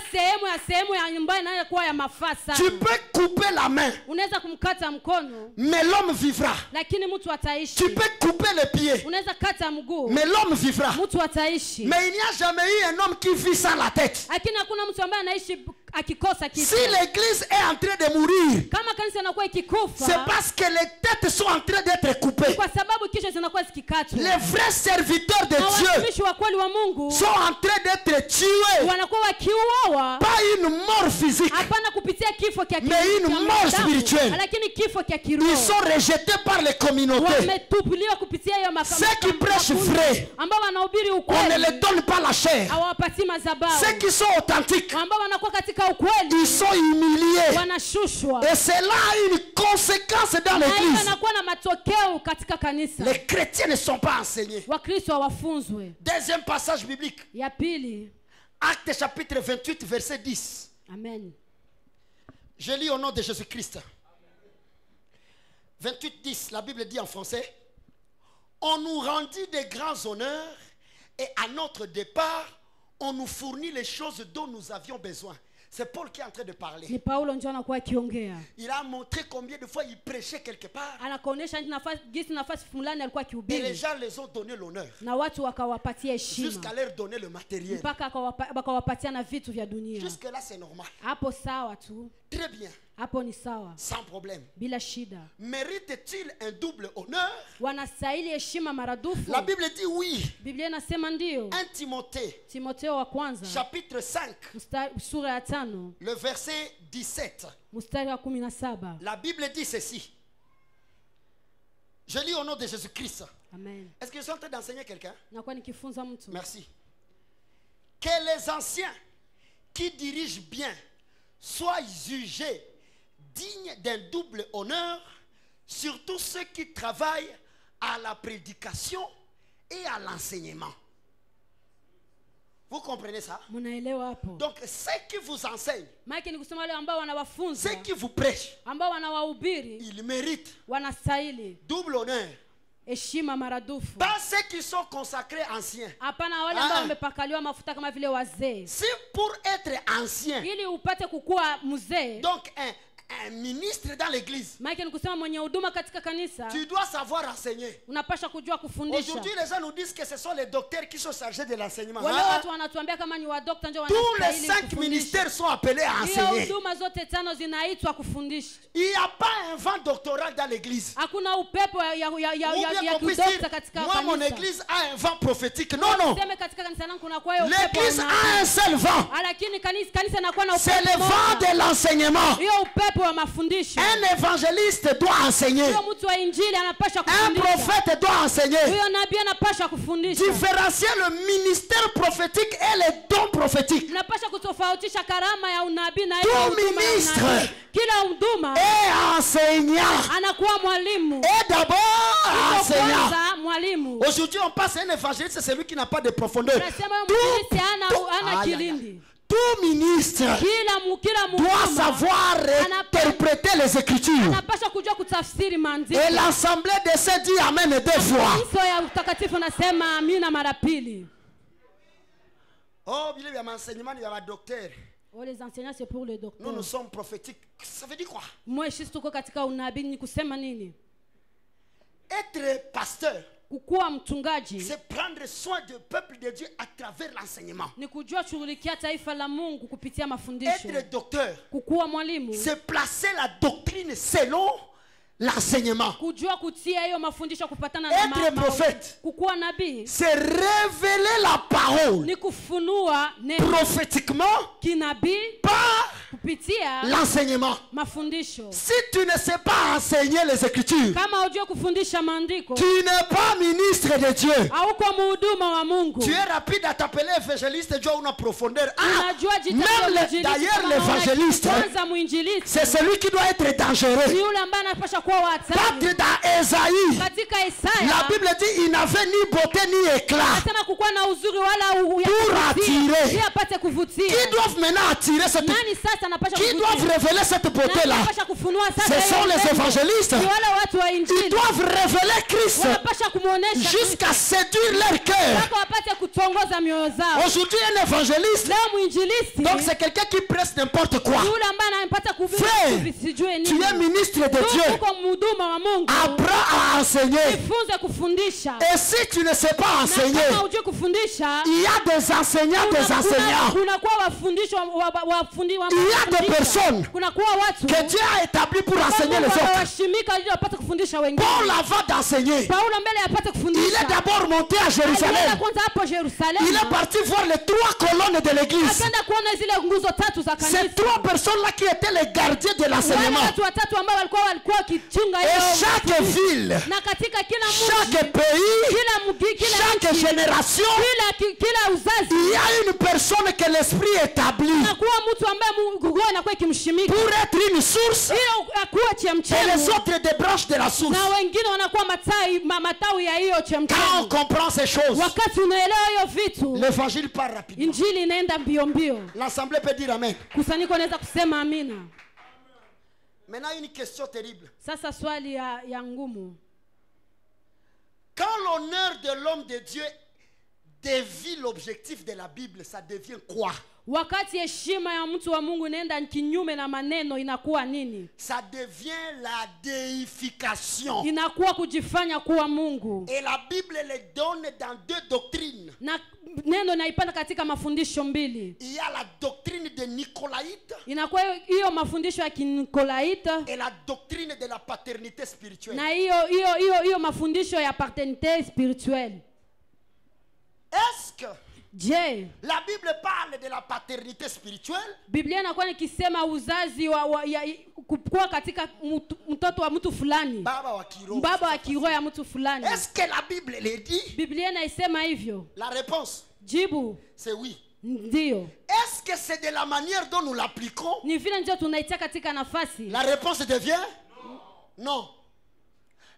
sehemu ya nyumbani inayokuwa ya mafasa. Tu peux couper la main, Unaweza kumkata mkono, mais l'homme vivra. lakini mtu ataishi. Tu peux couper les pieds, Unaweza kata mguu, mais l'homme vivra. mtu ataishi. Mais il n'y a jamais eu un homme qui vit sans la tête. Lakini hakuna mtu ambaye anaishi akikosa kitu. Si l'église est en train de mourir, Kama kanisa inakuwa ikikufa, c'est parce que les têtes sont en train d'être coupées. kwa sababu kichwa zinakuwa zikikatwa. Les vrais serviteurs de Na Dieu watumishi wa kweli wa Mungu sont en train d'être tués. wanakuwa wakiuawa, Pas une mort physique. hapana kupitia kifo kia Mais une mort spirituelle. lakini kifo kia Ils kiroho. sont rejetés par les communautés. Wametupiliwa kupitia hiyo Ceux qui prêchent vrai, ambao wanahubiri on ne ukweli, les donne pas la chair. hawapatii madhabahu. Ceux qui sont authentiques, Ambao wanakuwa katika ukweli ils sont humiliés. wanashushwa, Et cela a une conséquence dans na hiyo l'église. anakuwa na matokeo katika kanisa. Les chrétiens ne sont pas enseignés. Wakristo hawafunzwe. Deuxième passage biblique. Ya pili, Actes chapitre 28, verset 10. amen. Je lis au nom de Jésus-Christ. 28, 10, la Bible dit en français, on nous rendit de grands honneurs et à notre départ, on nous fournit les choses dont nous avions besoin. C'est Paul qui est en train de parler. Ni Paulo ndio anakuwa akiongea. Il a montré combien de fois il prêchait quelque part. Anakuonesha nafasi fulani alikuwa Et les akihubiri gens les ont donné l'honneur. na watu wakawapatia heshima Jusqu'à leur donner le matériel. mpaka wakawapatia na vitu vya dunia. Jusque là c'est normal. Hapo sawa tu, Très bien. hapo ni sawa, Sans problème. bila shida. Mérite-t-il un double honneur? Wanastahili heshima maradufu. La Bible dit oui. Biblia inasema ndio. 1 Timothée Timotheo wa kwanza chapitre 5, sura ya 5 le verset 17. mstari wa 17. La Bible dit ceci. Je lis au nom de Jésus-Christ. Amen. Est-ce que je suis en train d'enseigner quelqu'un? Nakuwa nikifunza mtu. Merci. que les anciens qui dirigent bien soient jugés dignes d'un double honneur, surtout ceux qui travaillent à la prédication et à l'enseignement. Vous comprenez ça? Donc ceux qui vous enseignent, ceux qui vous prêchent, ils méritent double honneur. Pas ceux qui sont consacrés anciens. Si pour être ancien, donc un ministre dans l'église, tu dois savoir enseigner. Aujourd'hui les gens nous disent que ce sont les docteurs qui sont chargés de l'enseignement. Tous les 5 ministères sont appelés à enseigner. Il n'y a pas un vent doctoral dans l'église. Moi mon église a un vent prophétique. Non, non. L'église a un seul vent. C'est le vent de l'enseignement. Un évangéliste doit enseigner. Un prophète doit enseigner. Différencier le ministère prophétique et les dons prophétiques. Tout ministre est enseignant. Et d'abord enseignant. Aujourd'hui on passe un évangéliste, c'est celui qui n'a pas de profondeur. Tout ministre doit savoir interpréter les Écritures. Et l'assemblée de ces dit Amen 2 fois. Oh, il y a un enseignement, il y a un docteur. Oh, les enseignants, c'est pour le docteur. Nous sommes prophétiques. Ça veut dire quoi? Être pasteur, c'est prendre soin du peuple de Dieu à travers l'enseignement. Être docteur, c'est placer la doctrine selon l'enseignement. Être prophète, c'est révéler la parole prophétiquement par l'enseignement. Si tu ne sais pas enseigner les Écritures, tu n'es pas ministre de Dieu. Tu es rapide à t'appeler évangéliste, tu as une profondeur. D'ailleurs l'évangéliste, c'est celui qui doit être dangereux. Parce dans Esaïe, la Bible dit il n'avait ni beauté ni éclat pour attirer. Qui doivent maintenant attirer cette beauté? Qui doivent révéler cette beauté-là? Ce sont les évangélistes. Ils doivent révéler Christ jusqu'à séduire leur cœur. Aujourd'hui, un évangéliste, donc c'est quelqu'un qui presse n'importe quoi. Frère, tu es ministre de Dieu. Apprends à enseigner. Et si tu ne sais pas enseigner, il y a des enseignants, des enseignants. Il y a des personnes que Dieu a établies pour enseigner les autres. Paul avant d'enseigner, il est d'abord monté à Jérusalem. Il est parti voir les 3 colonnes de l'église. Ces 3 personnes-là qui étaient les gardiens de l'enseignement. Et chaque ville, chaque pays, chaque génération, il y a une personne que l'esprit établit pour être une source et les autres des branches de la source. Quand on comprend ces choses, l'évangile part rapidement. L'assemblée peut dire Amen. Maintenant une question terrible. Quand l'honneur de l'homme de Dieu dévie l'objectif de la Bible, ça devient quoi? Ça devient la déification. Et la Bible les donne dans 2 doctrines. Il y a la doctrine de Nicolaïte et la doctrine de la paternité spirituelle. Est-ce que la Bible parle de la paternité spirituelle? Est-ce que la Bible le dit? La réponse, c'est oui. Ndio. Est-ce que c'est de la manière dont nous l'appliquons? Ni vile ndio tunaitia katika nafasi. La réponse devient non.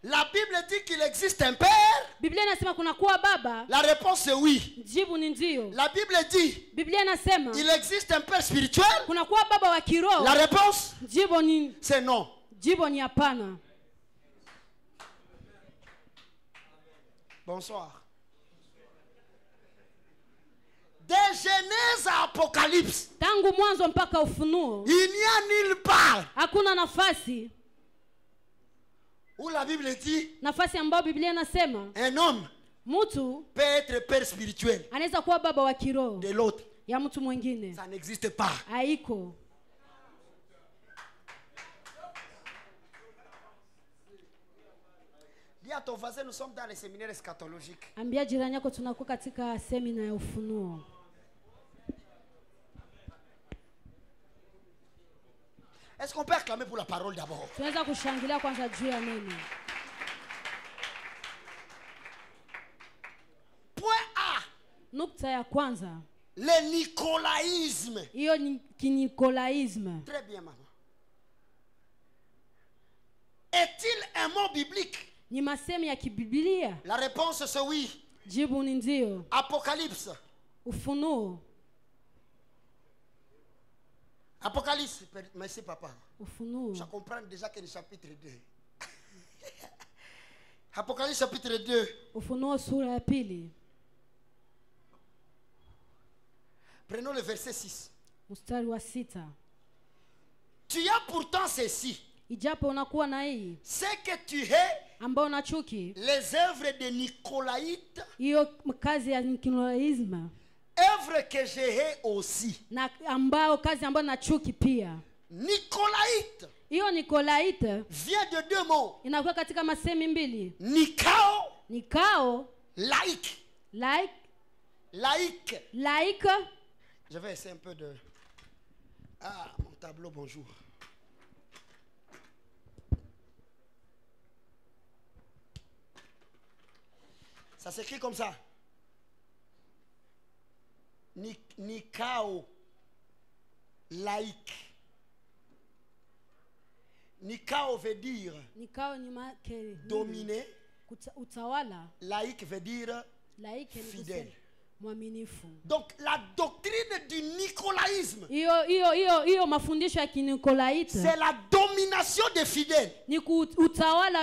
La Bible dit qu'il existe un père. Biblia inasema kuna kuwa baba. La réponse est oui. Jibu ni ndio. La Bible dit Biblia inasema il existe un père spirituel. kuna kuwa baba wa kiroho. La réponse Jibu ni c'est non. Jibu ni hapana. Bonsoir. De Genèse à Apocalypse, Tangu mwanzo mpaka Ufunuo il n'y a nulle part hakuna nafasi, où la Bible dit nafasi ambayo Biblia inasema un homme mtu peut être père spirituel anaweza kuwa baba wa kiroho de l'autre. ya mtu mwingine. Ça n'existe pas. Haiko. Dis à ton voisin, nous sommes dans les séminaires eschatologiques. Ambia jirani yako tunakuwa katika semina ya ufunuo. Est-ce qu'on peut acclamer pour la parole d'abord? Tunaweza kushangilia kwanza juu ya neno. Point A. Nukta ya kwanza, Le nicolaïsme. hiyo ni kinikolaisme. Très bien, maman. Est-il un mot biblique? Ni masemi ya kibiblia? La réponse c'est oui. Jibu ni ndio. Apocalypse. Ufunuo. Apocalypse. Merci papa. Ufunuo. Je comprends déjà que le chapitre 2. Apocalypse chapitre 2. Ufunuo sura ya pili. Prenons le verset 6. Mstari wa 6. Tu as pourtant ceci. Ijapo unakuwa na hii C'est que tu hais ambao na chuki, les œuvres de Nicolaïtes, hiyo kazi ya nikolaisme, œuvres que je hais aussi. na ambao kazi ambayo na chuki pia. Nicolaïte Hiyo nikolaite vient de deux mots. inakuwa katika masemi mbili. Nikao, Nikao, laïque. like, Laïque. like. Je vais essayer un peu de... Ah, mon tableau, bonjour. Ça s'écrit comme ça. Nikao. Laïque. Nikao veut dire Nikao ni make dominer. utawala. Laïque veut dire Like ni fidèle. kusema mwaminifu. Donc la doctrine du nicolaïsme, Hiyo mafundisho ya kinikolaite c'est la domination des fidèles. ni utawala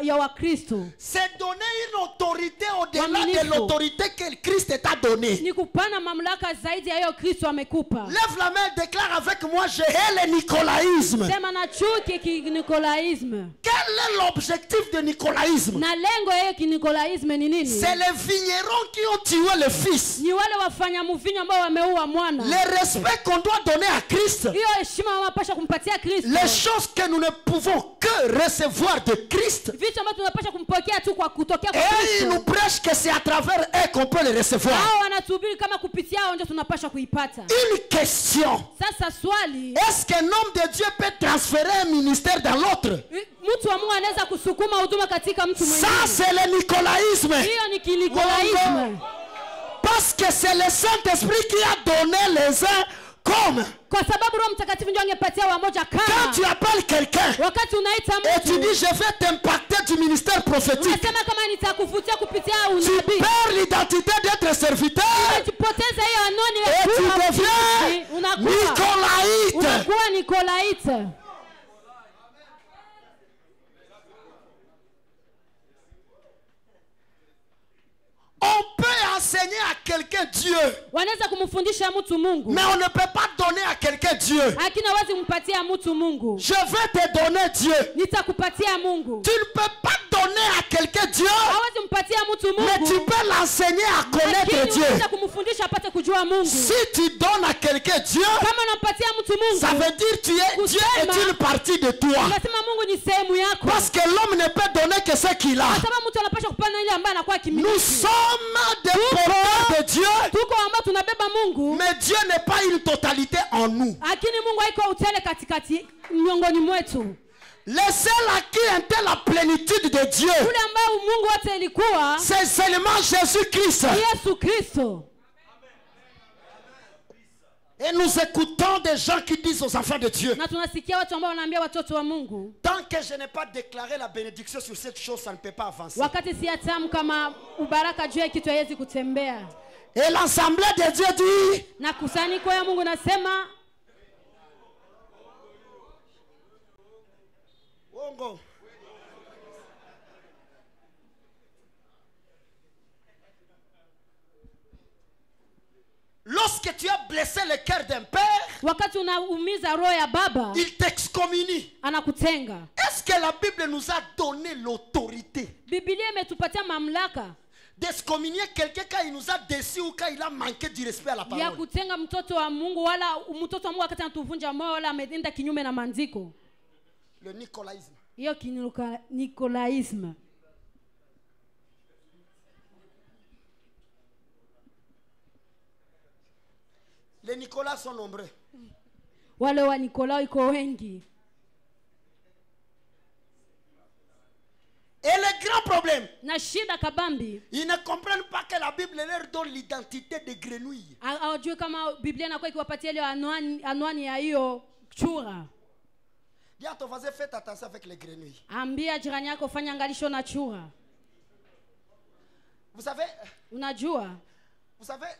ya Wakristo. C'est donner une autorité au-delà Mwaminifu. de l'autorité que Christ t'a donnée. Ni kupana mamlaka zaidi ya hiyo Kristo amekupa. Lève la main, déclare avec moi, je hais le nicolaïsme. Sema na chuki kinikolaisme. Quel est l'objectif du nicolaïsme? Na lengo ya hiyo kinikolaisme ni nini? C'est les vignerons qui ont tué le fils. Ni wale wafanya mvinyo ambao wameua mwana. Le respect qu'on doit donner à Christ. Hiyo heshima wanapaswa kumpatia Kristo. Les choses que nous ne pouvons que recevoir de Christ. Vitu ambavyo tunapaswa kumpokea tu kwa kutokea kwa Et Kristo. il nous prêche que c'est à travers eux qu'on peut les recevoir. Hao wanatubiri kama kupitia hao ndio tunapaswa kuipata. Une question. Sasa swali, Est-ce qu'un homme de Dieu peut transférer un ministère dans l'autre? mtu wa Mungu anaweza kusukuma huduma katika mtu mwingine? Ça, c'est le nicolaïsme. Hiyo ni kinikolaisme. Parce que c'est le Saint-Esprit qui a donné les uns comme. Kwa sababu Roho Mtakatifu ndio angepatia wamoja Quand kama. tu appelles quelqu'un Wakati unaita et tu dis mtu, je vais t'impacter du ministère prophétique, unasema kama nitakufutia kupitia tu unabii. perds l'identité d'être serviteur Unajipoteza hiyo anoni et ya tu kuwa deviens mtumishi, unakuwa nicolaïte. nikolaite. On peut enseigner à quelqu'un Dieu, Wanaweza kumfundisha mtu Mungu, mais on ne peut pas donner à quelqu'un Dieu. lakini hawezi kumpatia mtu Mungu. Je vais te donner Dieu. Nitakupatia Mungu. Tu ne peux pas donner à quelqu'un Dieu, Hawezi kumpatia mtu mais tu Mungu, peux l'enseigner à connaître lakini Dieu. unaweza kumfundisha apate kujua Mungu. Si tu donnes à quelqu'un Dieu, Kama unampatia mtu ça Mungu, veut dire Dieu est une partie de toi. unasema Mungu ni sehemu yako. Parce que l'homme ne peut donner que ce qu'il a. Kwa sababu mtu anapaswa kupana ile ambaye anakuwa Nous kimiliki. sommes des porteurs de Dieu, Tuko ambao tunabeba Mungu, mais Dieu n'est pas une totalité en nous. lakini Mungu haiko utele katikati miongoni mwetu. Le seul à qui était la plénitude de Dieu, Ule ambao Mungu wote ilikuwa c'est seulement Jésus-Christ. Yesu Kristo. Et nous écoutons des gens qui disent aux enfants de Dieu, Na tunasikia watu ambao wanaambia watoto wa Mungu, tant que je n'ai pas déclaré la bénédiction sur cette chose, ça ne peut pas avancer. wakati siatam kama ubaraka juu ya kitu haiwezi kutembea. Et l'assemblée de Dieu dit, Na kusanyiko ya Mungu nasema, Wongo. Lorsque tu as blessé le cœur d'un père, wakati unaumiza roho ya baba, il t'excommunie. anakutenga. Est-ce que la Bible nous a donné l'autorité Biblia imetupatia mamlaka d'excommunier quelqu'un quand il nous a déçus ou quand il a manqué du respect à la ya parole? kutenga mtoto wa Mungu, wala mtoto wa Mungu wakati anatuvunja moyo wala ameenda kinyume na maandiko? Le nicolaïsme. Hiyo nikolaisme. Les Nicolas sont nombreux. Wale wa Nikolao iko wengi. Et le grand problème, Na shida kabambi, ils ne comprennent pas que la Bible leur donne l'identité de grenouille. hawajui kama Biblia inakuwa ikiwapatia ile anwani ya hiyo chura. Dis à ton voisin, faites attention avec les grenouilles. Ambia jirani yako fanya angalisho na chura. Vous savez, Unajua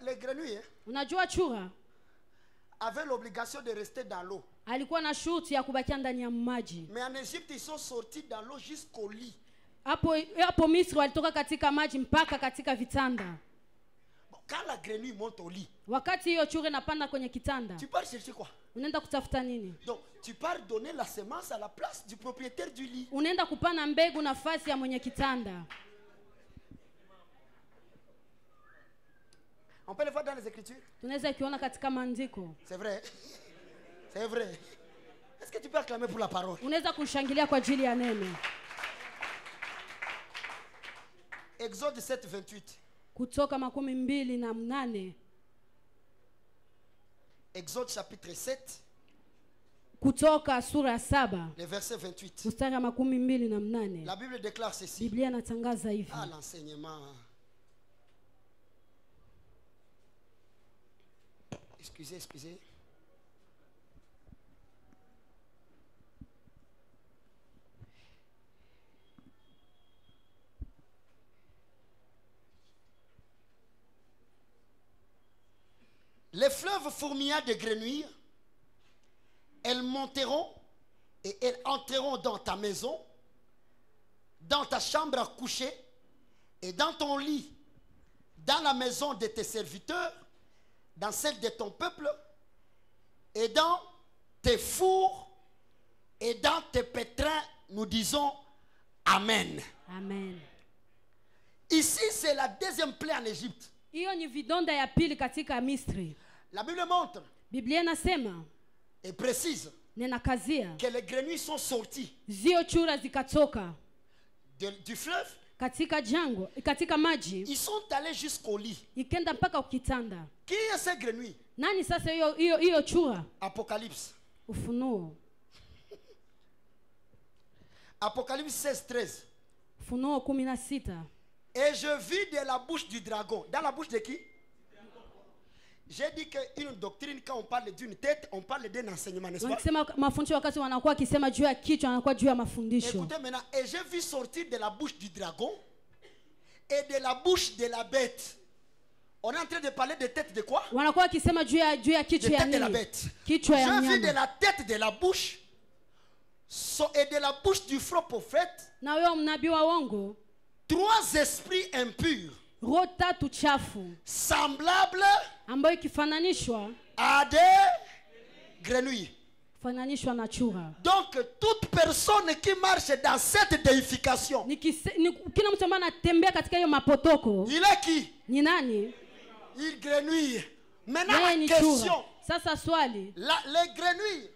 les grenouilles unajua chura avaient l'obligation de rester dans l'eau. alikuwa na shuti ya kubakia ndani ya maji. Mais en Égypte, ils sont sortis dans l'eau jusqu'au lit. Hapo Misri walitoka katika maji mpaka katika vitanda. Bon, quand la grenouille monte au lit, Wakati hiyo chura inapanda kwenye kitanda, tu pars chercher quoi? unaenda kutafuta nini? Donc, tu pars donner la semence à la place du propriétaire du lit. Unaenda kupana mbegu nafasi ya mwenye kitanda. On peut le voir dans les Écritures. Tunaweza kiona katika maandiko. C'est vrai. C'est vrai. Est-ce que tu peux acclamer pour la parole? Unaweza kushangilia kwa ajili ya neno. Exode 7, 28. Kutoka 28. Exode chapitre 7, Kutoka sura ya 7 le verset 28. mstari wa 28. La Bible déclare ceci. Biblia inatangaza hivi. Ah, l'enseignement. Excusez. Les fleuves fourmillant de grenouilles, elles monteront et elles entreront dans ta maison, dans ta chambre à coucher et dans ton lit, dans la maison de tes serviteurs, dans celle de ton peuple et dans tes fours et dans tes pétrins. Nous disons Amen. Amen. Ici, c'est la deuxième plaie en Égypte. Hiyo ni vidonda ya pili katika Misri. La Bible montre Biblia inasema et précise ninakazia que les grenouilles sont sorties zio chura zikatoka du fleuve. katika jango, katika maji, Ils sont allés jusqu'au lit. ikenda mpaka ukitanda. Qui est ces grenouilles? Nani sasa hiyo chura? Apocalypse. Ufunuo. Apocalypse 16, 13. Ufunuo 16. Et je vis de la bouche du dragon. Dans la bouche de qui? J'ai dit qu'une doctrine, quand on parle d'une tête, on parle d'un enseignement, n'est-ce pas? Wakisema mafundisho, wakati wanakuwa akisema juu ya kichwa, wanakuwa juu ya mafundisho. Écoutez maintenant. Et j'ai vu sortir de la bouche du dragon et de la bouche de la bête. On est en train de parler de tête de quoi? Wanakuwa akisema juu ya De kichwa ya tête de la nini? bête. Kichwa ya J'ai vu de nyama. la tête de la bouche et de la bouche du faux prophète Na huyo mnabii wa uongo, 3 esprits impurs, roho 3 chafu, semblables ambayo ikifananishwa à des grenouilles. fananishwa na chura. Donc, toute personne qui marche dans cette déification, Kila mtu ambaye anatembea katika hiyo mapotoko il est qui? ni nani? Il grenouille. Maintenant, Yeye la ni question. chura. Sasa swali, Les grenouilles,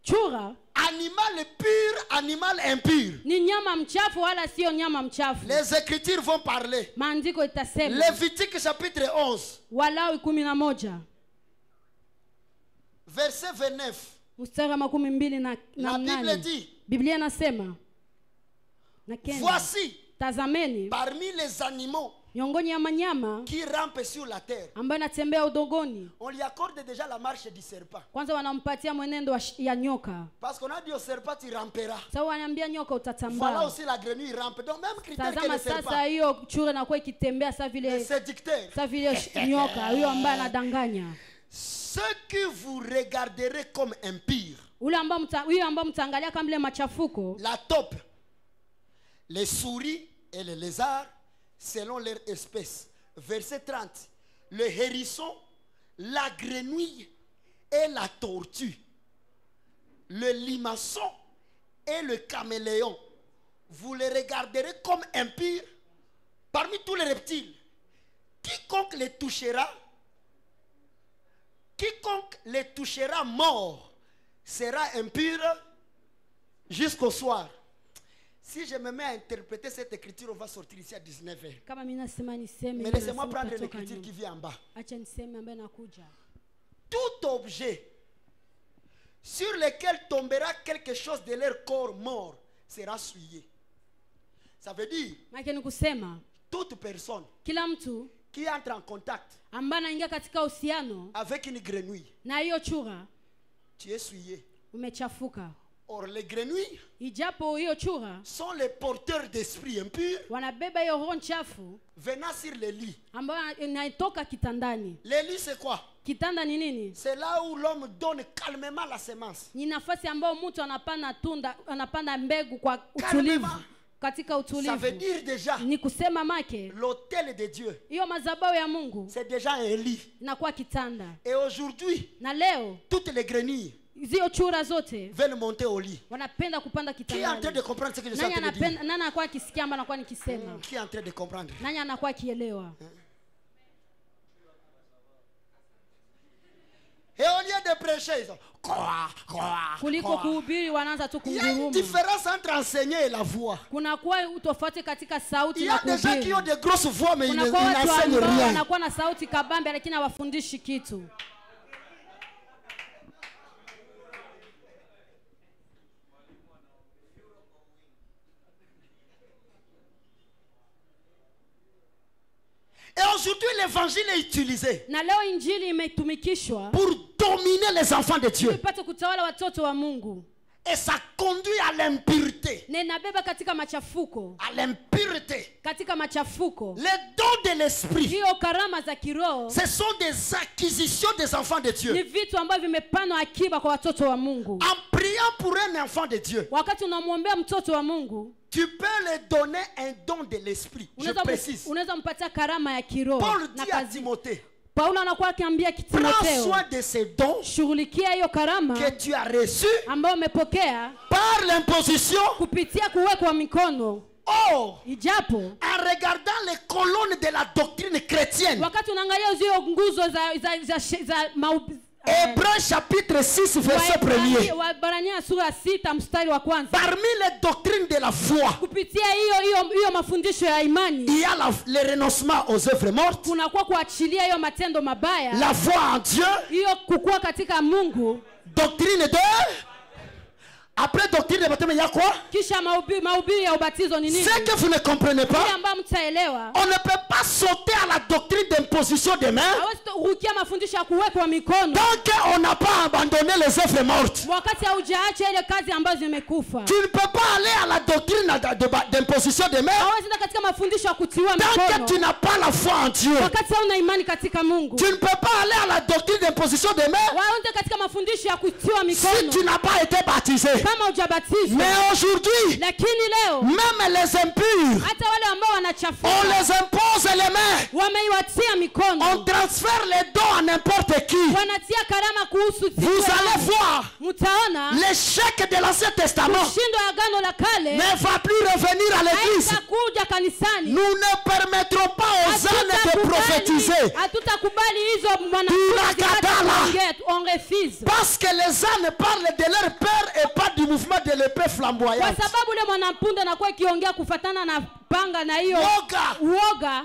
chura animal pur, animal impur. ni nyama mchafu wala sio nyama mchafu? Les Écritures vont parler. Maandiko itasema, Lévitique chapitre 11, Walawi 11 verset 29. mstari wa 28 La Bible 8. dit, Biblia inasema na kenda, voici tazameni parmi les animaux miongoni ya manyama qui rampe sur la terre, ambayo inatembea udongoni, on lui accorde déjà la marche du serpent. kwanza wanampatia mwenendo ya nyoka. Parce qu'on a dit au serpent, tu ramperas. Sasa wanaambia nyoka Voilà utatambaa. aussi la grenouille rampe. Donc même critère que Tazama le serpent. sasa hiyo chure inakuwa ikitembea sa Le vile séducteur. nyoka huyo ambaye anadanganya. Ceux que vous regarderez comme impurs, Ule ambao huyo ambao mtaangalia kama vile machafuko, la taupe, les souris et les lézards selon leur espèce. Verset 30. Le hérisson, la grenouille et la tortue, le limaçon et le caméléon, vous les regarderez comme impurs parmi tous les reptiles. Quiconque les touchera mort sera impur jusqu'au soir. Si je me mets à interpréter cette écriture, on va sortir ici à 19h. kama mimi nasema niseme, Mais laissez-moi prendre une écriture qui vient en bas. acha niseme ambaye nakuja. Tout objet sur lequel tombera quelque chose de leur corps mort sera souillé. Ça veut dire, Maana ni kusema toute personne kila mtu qui entre en contact ambaye anaingia katika uhusiano avec une grenouille, na hiyo chura tu es souillé. umechafuka. Or, les grenouilles Ijapo hiyo chura sont les porteurs d'esprit impurs wanabeba hiyo roho chafu venant sur les lits. ambayo inatoka kitandani. Les lits, c'est quoi? Kitanda ni nini? C'est là où l'homme donne calmement la semence. Ni nafasi ambayo mtu anapanda mbegu kwa utulivu, Calmement. katika Ça veut utulivu. dire déjà, Ni kusema make l'autel de Dieu, hiyo madhabahu ya Mungu c'est déjà un lit. inakuwa kitanda. Et aujourd'hui, Na leo toutes les grenouilles zio chura zote veulent monter au lit. wanapenda kupanda Qui est en train de kitandani. comprendre ce que je suis en Nani train de dire? anapenda, nani anakuwa akisikia ama anakuwa nikisema? Qui est en train de comprendre? Nani anakuwa akielewa? Et au lieu de prêcher, ils ont quoi, Kuliko quoi. kuhubiri wanaanza tu Il y a une kunguruma. différence entre enseigner et la voix. Kuna kuwa utofauti katika Il sauti y na a des gens qui kuhubiri. ont des grosses voix, mais ils Kuna kwa watu n'enseignent ambao rien. wanakuwa na sauti kabambe lakini hawafundishi kitu. Et aujourd'hui, l'évangile est utilisé Na leo injili imetumikishwa pour dominer les enfants de Dieu. ipate kutawala watoto wa Mungu. Et ça conduit à l'impureté. Na inabeba katika machafuko. À l'impureté. Katika machafuko. Les dons de l'esprit, Hiyo karama za kiroho ce sont des acquisitions des enfants de ni Dieu. vitu ambavyo vimepanwa akiba kwa watoto wa Mungu. En priant pour un enfant de Dieu, Wakati unamwombea mtoto wa Mungu, tu peux lui donner un don de l'esprit. Je précise. unaweza mpatia karama ya kiroho. Paul Na dit à kazi Timothée, Paulo anakuwa akiambia prends Timotheo, soin de ces dons shughulikia hiyo karama que tu as reçus ambayo umepokea par l'imposition. kupitia kuwekwa mikono. Or, Ijapo en regardant les colonnes de la doctrine chrétienne, wakati unaangalia zile nguzo Hébreux chapitre 6, verset 1er, Waebrania sura 6 mstari wa kwanza, parmi les doctrines de la foi, kupitia hiyo mafundisho ya imani il y a le renoncement aux œuvres mortes, kunakuwa kuachilia hiyo matendo mabaya, la foi en Dieu, hiyo kukua katika Mungu. doctrine de... Après doctrine de baptême, il y a quoi? Kisha mahubiri ya ubatizo ni nini? Ce que vous ne comprenez Ile pas, ambayo mtaelewa, on ne peut pas sauter à la doctrine d'imposition des mains hawezi kurukia mafundisho ya kuwekwa mikono tant qu'on n'a pas abandonné les œuvres mortes. wakati haujaacha ile kazi ambazo zimekufa. Tu ne peux pas aller à la doctrine d'imposition des mains Hawezi enda katika mafundisho ya kutiwa tant que tu mikono n'as pas la foi en Dieu. wakati hauna imani katika Mungu. Tu ne peux pas aller à la doctrine d'imposition des mains Waende katika mafundisho ya kutiwa si mikono tu n'as pas été baptisé. kama hujabatizwa. Mais aujourd'hui, Lakini leo même les impurs, hata wale ambao on wanachafuka les impose les mains. wameiwatia On mikono, transfère les dons à n'importe qui. wanatia karama kuhusu Vous allez voir, mtaona l'échec de l'Ancien Testament ushindo ya agano la kale ne va plus revenir à l'église. haitakuja kanisani. Nous ne permettrons pas aux ânes de prophétiser. Hatutakubali hizo Tunakataa. on refuse. Parce que les ânes parlent de leur père et pas du mouvement de l'épée Kwa flamboyante. sababu ule mwanapunda anakuwa ikiongea kufatana na panga na hiyo Woga. uoga.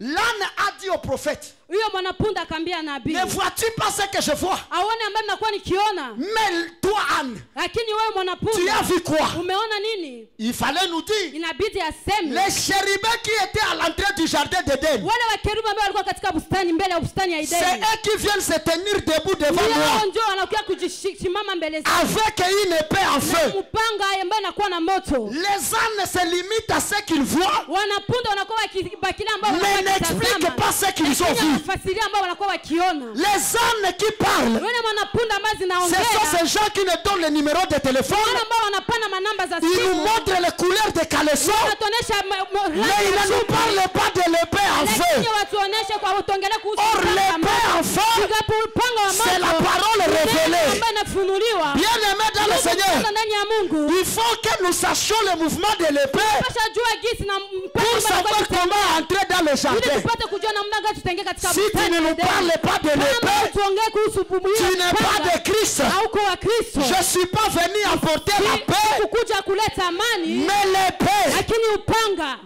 L'âne a dit au prophète, Huyo mwanapunda akaambia nabii, ne vois-tu pas ce que je vois? aone ambaye mnakuwa nikiona. Mais toi, Anne, Lakini wewe tu as mwanapunda, vu quoi? umeona nini? Il fallait nous dire. Inabidi aseme. Les chérubins qui étaient à l'entrée du jardin d'Éden, Wale wakerubi ambao walikuwa katika bustani, mbele ya bustani ya c'est Edeni, eux qui viennent se tenir debout devant moi wao ndio wanakuja kujisimama mbele zangu avec une épée en na feu. mpanga ambaye anakuwa na moto. Les ânes se limitent à ce qu'ils voient, Wanapunda wanakuwa wakibakilia ambao mais n'expliquent pas ce qu'ils ont vu. wafasiria ambao wanakuwa wakiona. Les ânes qui parlent, Wale mwanapunda ambao ce zinaongea, sont ces gens qui nous donnent le numéro de téléphone, wale ambao wanapana manamba za ils nous simu, montrent les couleurs des caleçons, wanatuonesha mais ils ne nous parlent pas de l'épée en feu. lakini watuoneshe kwa utongelea kuhusu Or, l'épée en feu, upanga wa c'est la moto parole révélée. ambayo inafunuliwa. Bien-aimés dans le Seigneur, Ndani ya Mungu il faut que nous sachions le mouvement de l'épée pasha jua gisi na pour savoir comment entrer dans le ili jardin. tupate kujua namna gani tutaingia katika Si tu ne nous parles pas de l'épée, tuongee kuhusu tu n'es pas de Christ. au kwa Kristo. Je ne suis pas venu apporter la paix, Kukuja kuleta amani, mais l'épée. lakini upanga.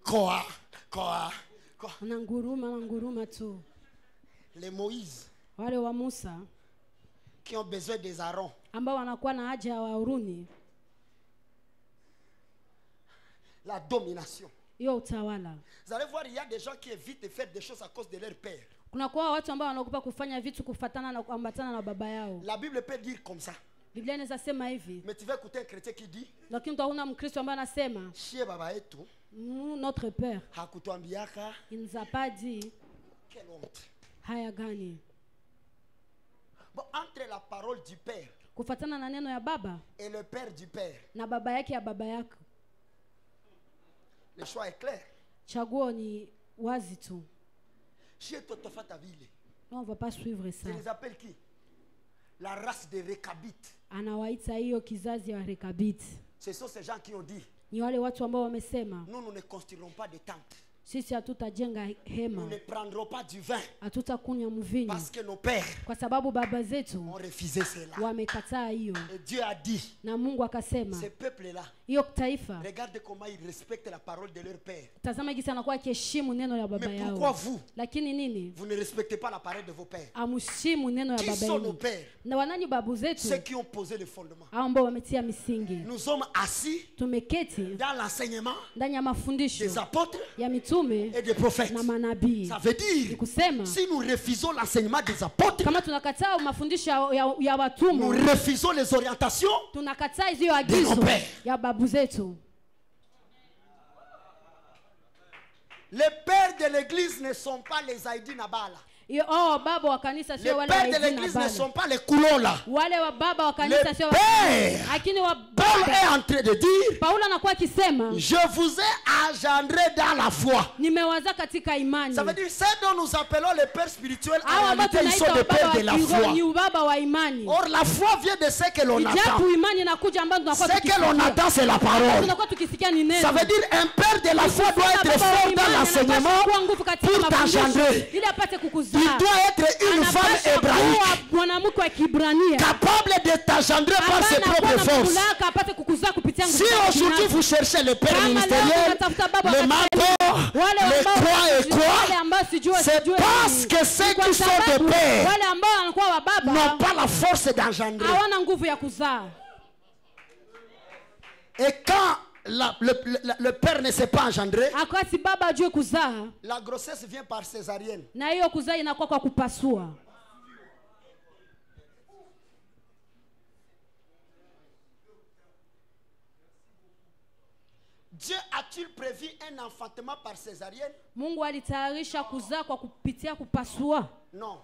Quoi? Ananguruma tu. Les Moïse Wale wa Musa qui ont besoin des Aaron, ambao wanakuwa na haja ya Haruni, la domination. hiyo utawala. Vous allez voir, il y a des gens qui évitent de faire des choses à cause de leur père. Kuna kwa watu ambao wanaogopa kufanya vitu kufatana na kuambatana na baba yao. La Bible peut dire comme ça. Biblia inaweza sema hivi, Mais tu vas écouter un chrétien qui dit, lakini utaona Mkristo ambaye anasema Chie baba yetu, notre père, hakutuambiaka. il nous a pas dit. Quelle honte. Haya gani? Bon, entre la parole du père Kufatana na neno ya baba et le père du père, na baba yake ya baba yako, le choix est clair. chaguo ni wazi tu. Chie totofa ta ville. Non, on va pas suivre ça. Je les appelle qui? La race des Récabites. Anawaita hiyo kizazi ya Rekabiti. Ce sont ces gens qui ont dit, Ni wale watu ambao wamesema nous ne construirons pas de tentes. sisi hatutajenga hema, Nous ne prendrons pas du vin hatutakunywa mvinyo, parce que nos pères kwa sababu baba zetu ont refusé cela. wamekataa hiyo. Et Dieu a dit, Na Mungu akasema ce peuple-là, hiyo taifa, regarde comment ils respectent la parole de leur père. tazama jinsi anakuwa akiheshimu neno la baba Mais pourquoi yao. vous, Lakini nini? vous ne respectez pas la parole de vos pères? Amheshimu neno la Qui baba sont nos yenu. pères? Na wanani babu zetu? Ceux qui ont posé le fondement. Hao ambao wametia misingi. Nous sommes assis Tumeketi dans l'enseignement ndani ya mafundisho des apôtres ya mitume et des prophètes. na manabii. Ça veut Ni dire, kusema si nous refusons l'enseignement des apôtres, kama tunakataa mafundisho ya nous watumwa, refusons les orientations. tunakataa hizo agizo nos pères. ya babu zetu. Les pères de l'église ne sont pas les Haïdi Nabala. Baba wa kanisa Les sio wale pères de wa l'église ne Bala. sont pas les coulons là. Wale wa baba wa kanisa Les sio pères. lakini wa Paul est baba. en train de dire, Paulo anakuwa akisema je vous ai engendré dans la foi. nimewaza katika imani. Ça veut dire, ceux dont nous appelons les pères spirituels, en Hao ambao réalité, ils sont tunaita des pères de la baba foi. ni baba wa imani. Or, la foi vient de ce que l'on attend. Ijapo imani inakuja ambayo tunakuwa Ce que l'on tukisikia. attend, c'est la parole. Tunakuwa tukisikia ni neno. Ça veut dire, un père de la foi doit être Baba wa fort dans imani l'enseignement anapaswa kuwa nguvu katika pour mafundisho, t'engendrer. ili apate kukuzaa. Il doit être une femme Anapaswa hébraïque kuwa mwanamke wa Kiebrania capable de t'engendrer par ses ambaye anakuwa propres na forces. mamlaka apate kukuzaa kupitia nguvu Si zake aujourd'hui binafsi. vous cherchez le père Kama leo ministériel, tunatafuta baba le wa mentor, wale les ambao croix et wale quoi, ambao sijua c'est parce que ceux qui sont des pères wale ambao wanakuwa wa n'ont baba pas la force d'engendrer. hawana nguvu ya kuzaa. Et quand le père ne s'est pas engendré, Akati baba ajue kuzaa, la grossesse vient par césarienne. na hiyo kuzaa inakuwa kwa kupasua. Dieu a-t-il prévu un enfantement par césarienne? Mungu alitayarisha kuzaa kwa kupitia kupasua? Non.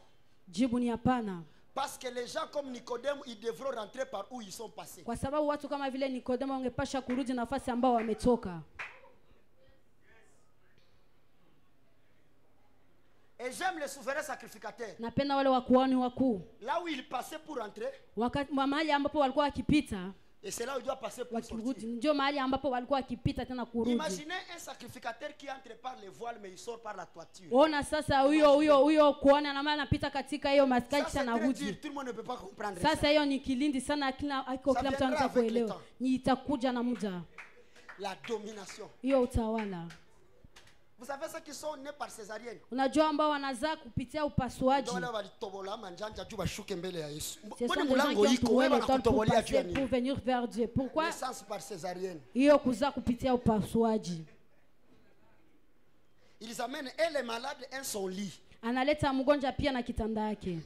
Jibu ni hapana. Parce que les gens comme Nicodème, ils devront rentrer par où ils sont passés. Kwa sababu watu kama vile Nikodemo wangepasha kurudi nafasi ambao wametoka. Et j'aime les souverains sacrificateurs. Napenda wale wakuhani wakuu. Là où ils passaient pour entrer, Wakati mahali ambapo walikuwa wakipita et c'est là où ils doivent passer pour wakirudi, sortir. ndio mahali ambapo walikuwa wakipita tena kurudi. Imaginez un sacrificateur qui entre par les voiles mais il sort par la toiture. Ona sasa huyo kuhani anapita katika hiyo maskani Ça kisha c'est très dur, narudi. tout le monde ne peut pas comprendre Sasa ça. hiyo ni kilindi sana, kila mtu viendra anataka avec le kuelewa. temps. Ni itakuja na muda. La domination. hiyo utawala. Vous savez ceux qui sont nés par césarienne? Unajua ambao wanazaa kupitia upasuaji. Ndio wale walitobola manjanja juu bashuke mbele ya Yesu. Ce sont Mbona des gens mlango qui ont iko trouvé wewe le temps pour wanakutobolea juu ya passer, pour nini? venir vers Dieu. Pourquoi? Naissance par césarienne. Hiyo kuzaa kupitia upasuaji. Ils amènent et les malades un son lit. Analeta mgonjwa pia na kitanda yake.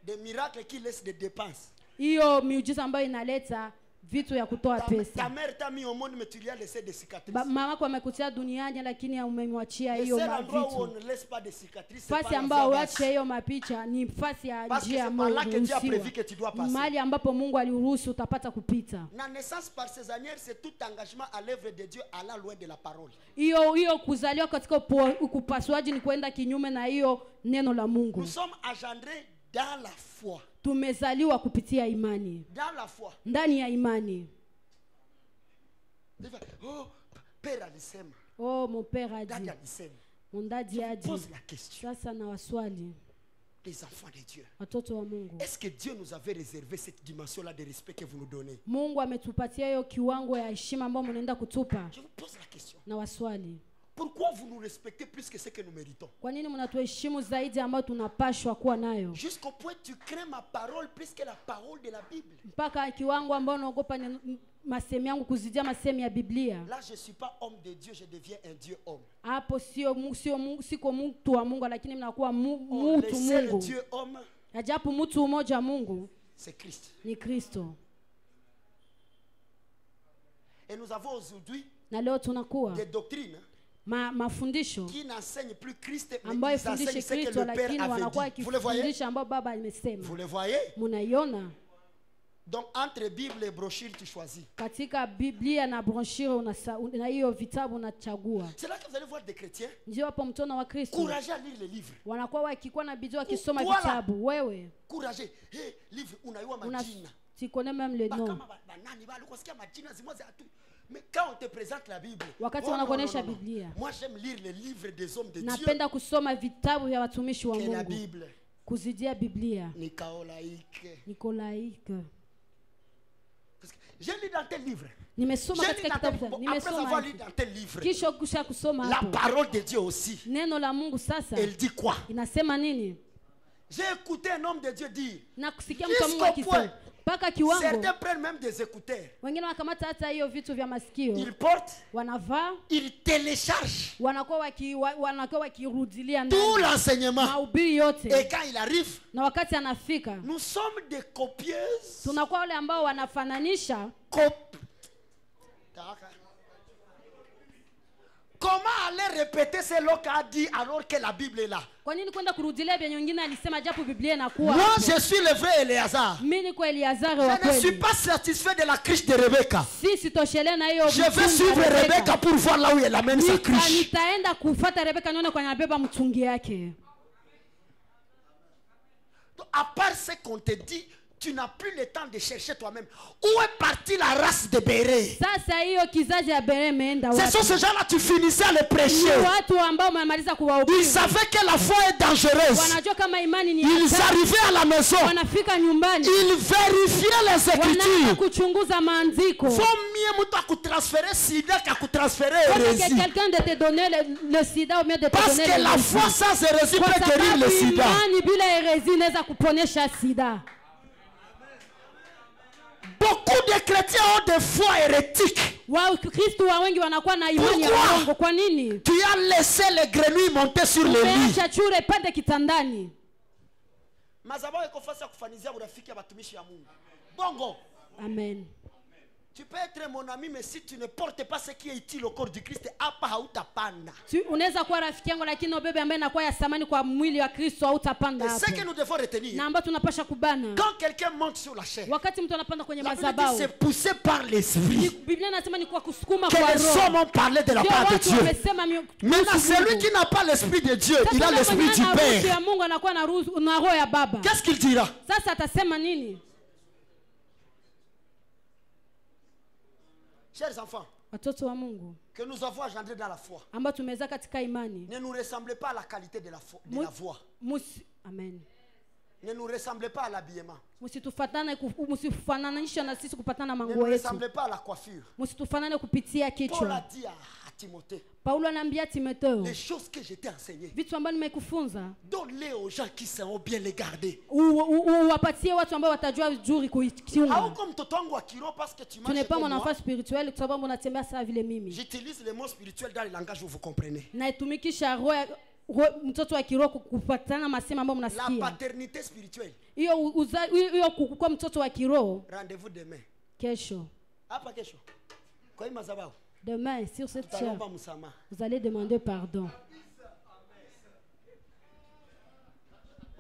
Des miracles qui laissent des dépenses. Hiyo miujiza ambayo inaleta vitu ya kutoa Ta pesa. mère t'a mis au monde mais tu lui as laissé des cicatrices. Mama yako amekutia duniani lakini umemwachia Le hiyo seul endroit où on vitu. ne laisse pas de cicatrices, c'est Fasi par la ambao voie uache basse. hiyo mapicha ni fasi ya Parce que njia c'est par là que Dieu a ambayo prévu que tu dois passer. mahali ambapo Mungu aliruhusu utapata kupita. La naissance par césarienne, c'est tout engagement à l'œuvre de Dieu allant loin de la parole. Hiyo kuzaliwa katika upasuaji ni kwenda kinyume na hiyo neno la Mungu. Nous sommes engendrés dans la foi. Tumezaliwa kupitia imani. Dans la foi. Ndani ya imani. Oh, père alisema. Oh, mon père a Dadi dit. alisema. Mon dadi a dit. Pose la question. Sasa na waswali. Les enfants de Dieu. Watoto wa Mungu. Est-ce que Dieu nous avait réservé cette dimension-là de respect que vous nous donnez? Mungu ametupatia hiyo kiwango ya heshima ambayo mnaenda kutupa. Je vous pose la question. Na waswali. Pourquoi vous nous respectez plus que ce que nous méritons? Kwa nini mnatuheshimu zaidi ambayo tunapashwa kuwa nayo? Jusqu'au point tu crains ma parole plus que la parole de la Bible. Mpaka kiwango ambao unaogopa masemi yangu kuzidia masemi ya Biblia. Là je suis pas homme de Dieu, je deviens un Dieu homme. Hapo siko mtu wa Mungu lakini mnakuwa mtu Le seul Mungu. Dieu homme, Ajapo mtu mmoja Mungu c'est Christ. ni Kristo. Et nous avons aujourd'hui Na leo tunakuwa des doctrines mafundisho qui n'enseignent plus Christ, mais ambayo ils enseignent ifundishe ce que Kristo le Père lakini wanakuwa avait dit. Vous le voyez? kifundisha ambao baba amesema. Vous le voyez? Munaiona Donc entre Bible et brochure, tu choisis. katika Biblia na brochure na hiyo vitabu unachagua. C'est là que vous allez voir des chrétiens Ndio hapo mtona wa Kristo courageux à lire les livres. wanakuwa wakikuwa na bidii wakisoma Voilà. vitabu. Wewe Courageux. Hey, livre unayua majina. tu connais même le nom. Kama banani bali kusikia majina zimoja tu. Mais quand on te présente la Bible, Wakati non, wanakuonesha non, non. Biblia. Moi j'aime lire les livres des hommes de Dieu Napenda kusoma vitabu vya watumishi wa que la Mungu Bible. kuzidia Biblia. Nikolaïque. Nikolaike. Parce que j'ai lu dans tel livre. Nimesoma J'ai lu katika dans tel, kitabu. bon, après avoir Nimesoma lu dans tel livre, kisha kusha kusoma la hapo. parole de Dieu aussi, Neno la Mungu sasa elle dit quoi? inasema nini? J'ai écouté un homme de Dieu dire, Na kusikia mtu wa Mungu jusqu'au point, akisema mpaka kiwango certains prennent même des écouteurs. wengine wakamata hata hiyo vitu vya masikio Ils portent, wanavaa, ils téléchargent wanakuwa wakirudilia tout ndani l'enseignement. mahubiri yote, Et quand il arrive, na wakati anafika nous sommes des copieuses. tunakuwa wale ambao wanafananisha. Comment aller répéter ce que a dit alors que la Bible est là? Kwa nini kwenda kurudilia vya nyingine alisema japo Biblia inakuwa Moi, hapo? je suis le vrai Éléazar. Mimi niko Eliazari wa Je ne suis kweli. pas satisfait de la cruche de Rebecca. Si sitoshele na hiyo Je vais suivre Rebecca pour voir là où elle amène sa cruche. Nitaenda kufuata Rebeka nione kwa anabeba mtungi yake. Donc, à part ce qu'on te dit, tu n'as plus le temps de chercher toi-même. Où est partie la race de Béré? Sasa hiyo kizazi ya Bere imeenda Ce wapi? sont ces gens-là, tu finissais à les Ni prêcher. watu ambao wamemaliza Ils kuwahubiri. savaient que la foi est dangereuse. Wanajua kama imani ni Ils hatari. arrivaient à la maison. Wanafika nyumbani. Ils vérifiaient les Wanaanza écritures. kuchunguza maandiko. Faut mieux mouton à transférer sida qu'à transférer Faut que hérésie. quelqu'un de te donner le sida au mieux de te Parce donner que le la foi sans hérésie Kwa peut guérir le sababu sida. imani bila herezi inaweza kuponesha sida. Beaucoup de chrétiens ont des foi hérétiques. Wakristo wa wengi wanakuwa na imani ya Pourquoi? uongo. Kwa nini? Tu as laissé les grenouilles monter sur le lit. Umeacha chure pande kitandani. Mazabao iko fasi ya kufanizia urafiki ya watumishi ya Mungu. Bongo. Amen. Tu peux être mon ami, mais si tu ne portes pas ce qui est utile au corps du Christ, hapa hautapanda. Unaweza kuwa rafiki yangu lakini ubebe ambaye inakuwa ya samani kwa mwili wa Kristo hautapanda Et hapo. ce que nous devons retenir, Na ambapo tunapasha kubana. quand quelqu'un monte sur la chair, Wakati mtu anapanda kwenye la Bible dit madhabahu. c'est poussé par l'esprit Biblia inasema ni kwa kusukuma que kwa les roho. hommes ont parlé de la Ndio part de watu Dieu. wamesema Maintenant, celui qui n'a pas l'esprit de Dieu, il a l'esprit du Père. ya Mungu anakuwa na roho ya baba. Qu'est-ce qu'il dira? Sasa atasema nini? Chers enfants, Watoto wa Mungu que nous avons engendré dans la foi, ambao tumezaa katika imani. ne nous ressemblez pas à la qualité de la voix. Amen. Ne nous ressemblez pas à l'habillement. msitufananishe na sisi kupatana Ne nous manguo yetu. ressemblez pas à la coiffure. Msitufanane kupitia Paul a kichwa. dit à Timothée, Paulo anaambia Timotheo, les choses que je t'ai enseignées, vitu ambavyo nimekufunza donne-les aux gens qui sauront bien les garder. uwapatie watu ambao watajua vizuri kuichunga. Hauko mtoto wangu wa kiroho parce que tu Tu marches n'es pas comme mon moi. enfant spirituel kwa sababu unatembea sawa vile mimi. J'utilise les mots spirituels dans le langage où vous comprenez. Naitumikisha mtoto wa kiroho kupatana masema ambayo La mnasikia. paternité spirituelle. Hiyo kwa mtoto wa kiroho. Rendez-vous demain. Kesho. Hapa kesho. Kwa hii madhabahu. Demain sur cette chair, Tutalomba msamaha. vous allez demander pardon.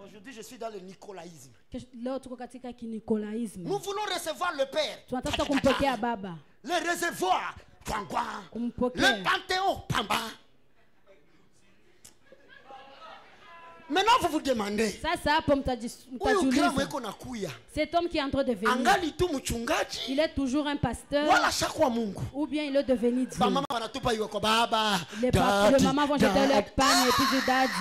Aujourd'hui, je suis dans le nicolaïsme. Leo tuko katika kinikolaisme. Nous voulons recevoir le Père. Tunatafuta kumpokea baba. Le réservoir. Kwangwa. Kumpokea. Le panthéon. Pamba. Maintenant, vous vous demandez. Sasa hapo Huyu mtajiuliza. gramu eko nakuya. Cet homme qui est en train de venir, Angali tu mchungaji. il est toujours un pasteur Wala shakwa Mungu. ou bien il est devenu Dieu. Ba mama wanatupa iwe kwa baba. Les mamans vont jeter leur pagne et puis du daddy.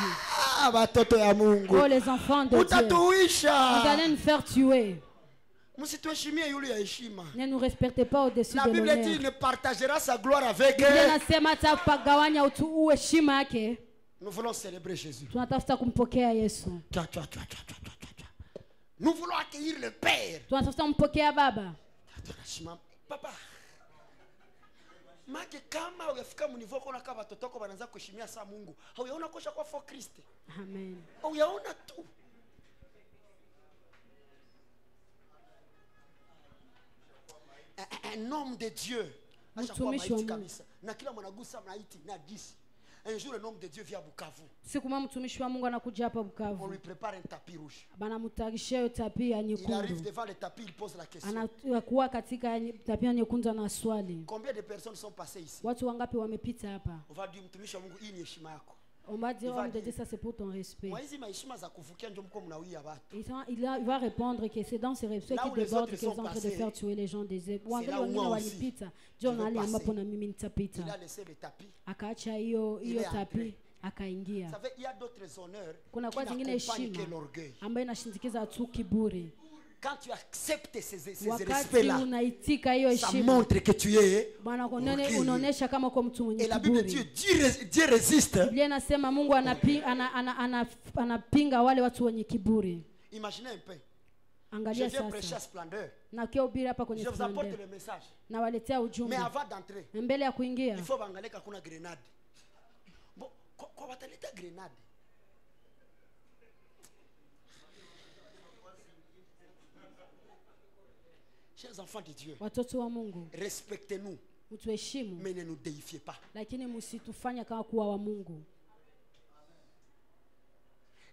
Ah, watoto ya Mungu. Oh les enfants de Dieu. Vous Utatuisha. allez nous faire tuer. Msituheshimie yule ya heshima. Ne nous respectez pas au-dessus La de Bible dit l'honneur. ne partagera sa gloire avec Biblia eux. inasema atapagawanya heshima yake. Nous voulons célébrer Jésus. Tunatafuta kumpokea Yesu. Nous voulons accueillir le Père. Tunatafuta kumpokea baba. Papa. Make kama ungefika mnivo kuna kama watoto wako wanaanza kuheshimia saa Mungu. Hauyaona kosha kwa for Christ. Amen. Hauyaona tu. Un homme de Dieu. Ashakuwa maiti kabisa. Na kila mwanagusa maiti na disi. Un jour, un homme de Dieu vient à Bukavu. Siku moja mtumishi wa Mungu anakuja hapa On Bukavu. lui prépare un tapis rouge. Banamtayarishia tapis ya Il arrive nyekundu. devant le tapis, il pose la question. Anakuwa katika tapis ya nyekundu na swali. Combien de personnes sont passées ici? Watu wangapi wamepita hapa? On va dire mtumishi wa Mungu, hii ni heshima yako. On va dire, homme de Dieu, ça c'est pour ton respect. Mwa hizi maheshima za kuvukia ndio mko mnawia watu. Il va répondre que c'est dans ce respect Là qui où les déborde autres qu'ils sont sont en train de passés, faire tuer les gens des êtres. c'est là où Wengine moi walipita. aussi, Ndio je veux mahali passer. ambapo na mimi nitapita. Il a laissé le tapis. Akaacha hiyo Il est tapis entré. akaingia. Vous savez, il y a d'autres honneurs Kuna qui kwa zingine n'accompagnent heshima que l'orgueil. ambayo inashindikiza tu kiburi. Quand tu acceptes ces Wakati respects-là, unaitika hiyo ça heshima, montre que tu es Bwana orgueilleux. unaonesha kama uko mtu mwenye Et la Bible kiburi. dit Dieu résiste. Biblia inasema Mungu anapinga wale watu wenye kiburi. Imaginez un peu. Je Angalia viens prêcher à sasa. splendeur. Na kihubiri hapa kwenye Je vous apporte Sunday. le message. Na waletea ujumbe. Mais avant d'entrer, Mbele ya kuingia, il faut bangaler kakuna grenade. Bon, kwa wataleta grenade. Chers enfants de Dieu, watoto wa Mungu, respectez-nous, mtuheshimu, mais ne nous déifiez pas. lakini msitufanya kama kuwa wa Mungu.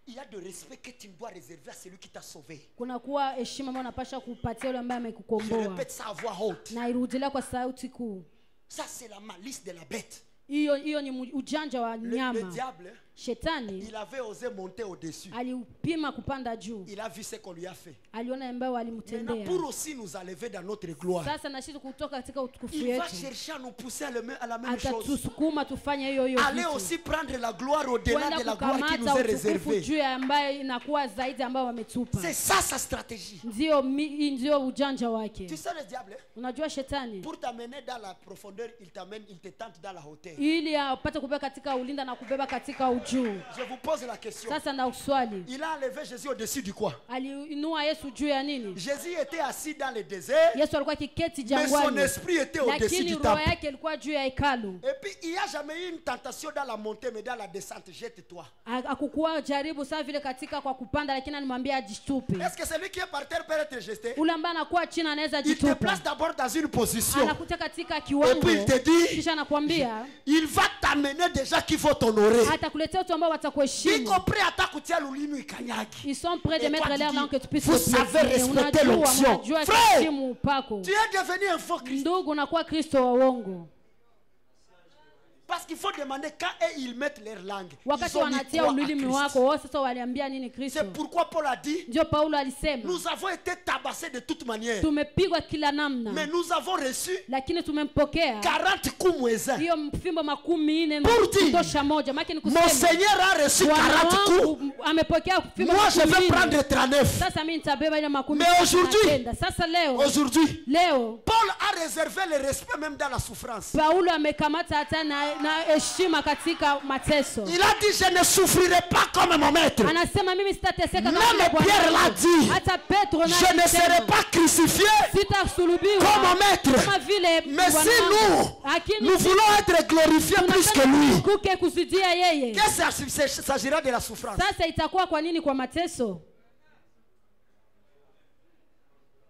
Il y a de respect que tu dois réserver à celui qui t'a sauvé. Kuna kuwa heshima ambayo unapaswa kupatia yule ambaye Je amekukomboa. répète ça à voix haute. Na irudilia kwa sauti kuu. Ça, c'est la malice de la bête. Hiyo ni ujanja wa Le nyama. diable, Shetani il avait osé monter au-dessus. alipima kupanda juu. Il a vu ce qu'on lui a fait. Aliona ambayo Maintenant, walimtendea. pour aussi nous enlever dans notre gloire, Sasa na sisi kutoka katika utukufu il va wetu, chercher à nous pousser à la même chose. atatusukuma tufanye hiyo Allez vitu. aussi prendre la gloire au-delà Kwenda de la gloire qui nous kukamata est utukufu réservée. juu ya ambayo inakuwa zaidi ambayo wametupa. C'est ça sa stratégie. Ndio ujanja wake. Tu sais le diable, Unajua shetani pour t'amener dans la profondeur, il te tente dans la hauteur. ili apate kubeba katika ulinda na kubeba katika ujuu. Je vous pose la question. Sasa na uswali, Il a enlevé Jésus au-dessus du quoi? aliinua Yesu juu ya nini? Jésus était assis dans le désert, Yesu alikuwa kiketi mais son jangwani, esprit était au-dessus lakini du roho temple. yake ilikuwa juu ya hekalu. Et puis, il n'y a jamais eu une tentation dans la montée, mais dans la descente, jette-toi. Akukuwa jaribu sawa vile katika kwa kupanda, lakini alimwambia ajitupe. Est-ce que celui qui est par terre peut être jeté? Ule ambaye anakuwa chini anaweza Il te jitupa. place d'abord dans une position. Anakuta katika Et kiwango, puis il te dit, kisha anakuambia il va t'amener des gens qui vont t'honorer. atakuletea watu ambao Y watakuheshimu. compris à ta kutia l'ulimi kanyaki. Ils sont prêts de Et mettre toi, l'air tu dans dis, que tu puisses vous le savez plaisir. respecter l'onction. Unajua Frère, kuheshimu upako. Tu es devenu un faux Christ. Ndugu, unakuwa Kristo wa uongo. Parce qu'il faut demander quand ils mettent leur langue. wakati Ils ont mis wanatia quoi à ulimi Christ? wako wao sasa waliambia nini Kristo? C'est pourquoi Paul a dit, Ndio Paulo alisema nous avons été tabassés de toute manière, tumepigwa kila namna, mais nous avons reçu lakini tumempokea 40 coups moins 1. hiyo mfimbo 40 Pour dire, kutosha moja. Maana ni Mon kusema Seigneur a reçu 40 coups. amepokea mfimbo Moi, je vais 40. prendre 39. Sasa mimi nitabeba ile 40. Mais aujourd'hui, sasa leo Paul a réservé le respect même dans la souffrance. Paulo amekamata hata na heshima katika mateso. Il a dit, je ne souffrirai pas comme mon maître. Anasema mimi sitateseka kama Même Pierre l'a dit, hata Petro na je ne serai pas crucifié sitasulubiwa comme mon maître. kama vile Mais si nous voulons être glorifiés plus que lui, kuke kusidia yeye, qu'est-ce qu'il s'agira de la souffrance? sasa itakuwa kwa nini kwa mateso?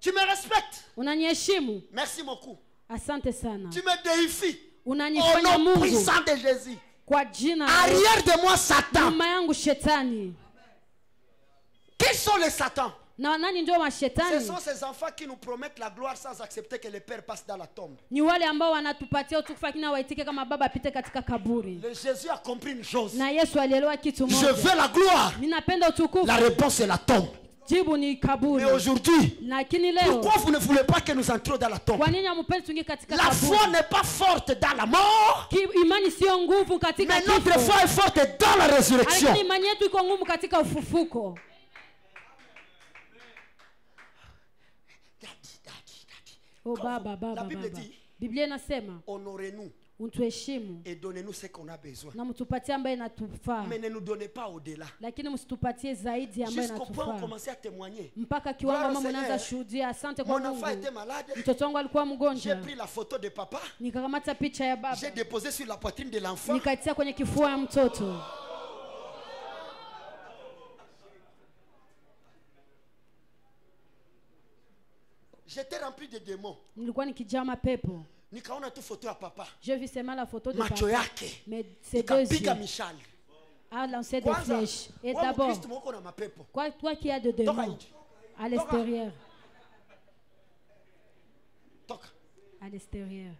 Tu me respectes. Unaniheshimu. Merci beaucoup. Asante sana. Tu me déifies. Au Unanifanya nom Mungu puissant de Jésus. kwa jina Arrière de moi, Satan. nyuma yangu shetani. Qui sont les Satans? Na nani ndio Ce mashetani? sont ces enfants qui nous promettent la gloire sans accepter que le Père passe dans la tombe. Ni wale ambao wanatupatia utukufu lakini hawaitiki kama baba apite katika kaburi. Le Jésus a compris une chose. Na Yesu alielewa kitu Je moja. veux la gloire. Ninapenda utukufu. La réponse est la tombe. Jibu ni kaburi. Mais aujourd'hui, Lakini leo pourquoi vous ne voulez pas que nous entrions dans la tombe? kwa nini hampendi tuingie katika La foi kaburi? n'est pas forte dans la mort, Imani sio nguvu katika mais notre kifo. foi est forte dans la résurrection. Lakini imani yetu iko ngumu katika ufufuko. Oh baba, La Bible dit, Biblia inasema honorez-nous utuheshimu et donnez-nous ce qu'on a besoin. na mtupatie ambaye inatufaa, Mais ne nous donnez pas au-delà. lakini msitupatie zaidi ambaye Jusqu'au point où on inatufaa. commençait à témoigner. Mpaka kiwango Gloire au mama mnaanza Seigneur. shuhudia. Asante kwa Mon enfant Mungu. était malade. Mtoto wangu alikuwa J'ai mgonjwa, pris la photo de papa. nikakamata picha ya baba, J'ai déposé sur la poitrine de l'enfant. nikaitia kwenye kifua ya mtoto. J'étais rempli de démons. Nilikuwa nikijaa mapepo. Nikaona tu photo ya papa. J'ai vu seulement la photo de Macho papa, yake. mais ses deux Ikapiga yeux mishale. a lancé des Kwanza, flèches. Et wewe d'abord, Mkristo mwako na mapepo. quoi, toi qui as de Toka démons nje. à l'extérieur, Toka. à l'extérieur,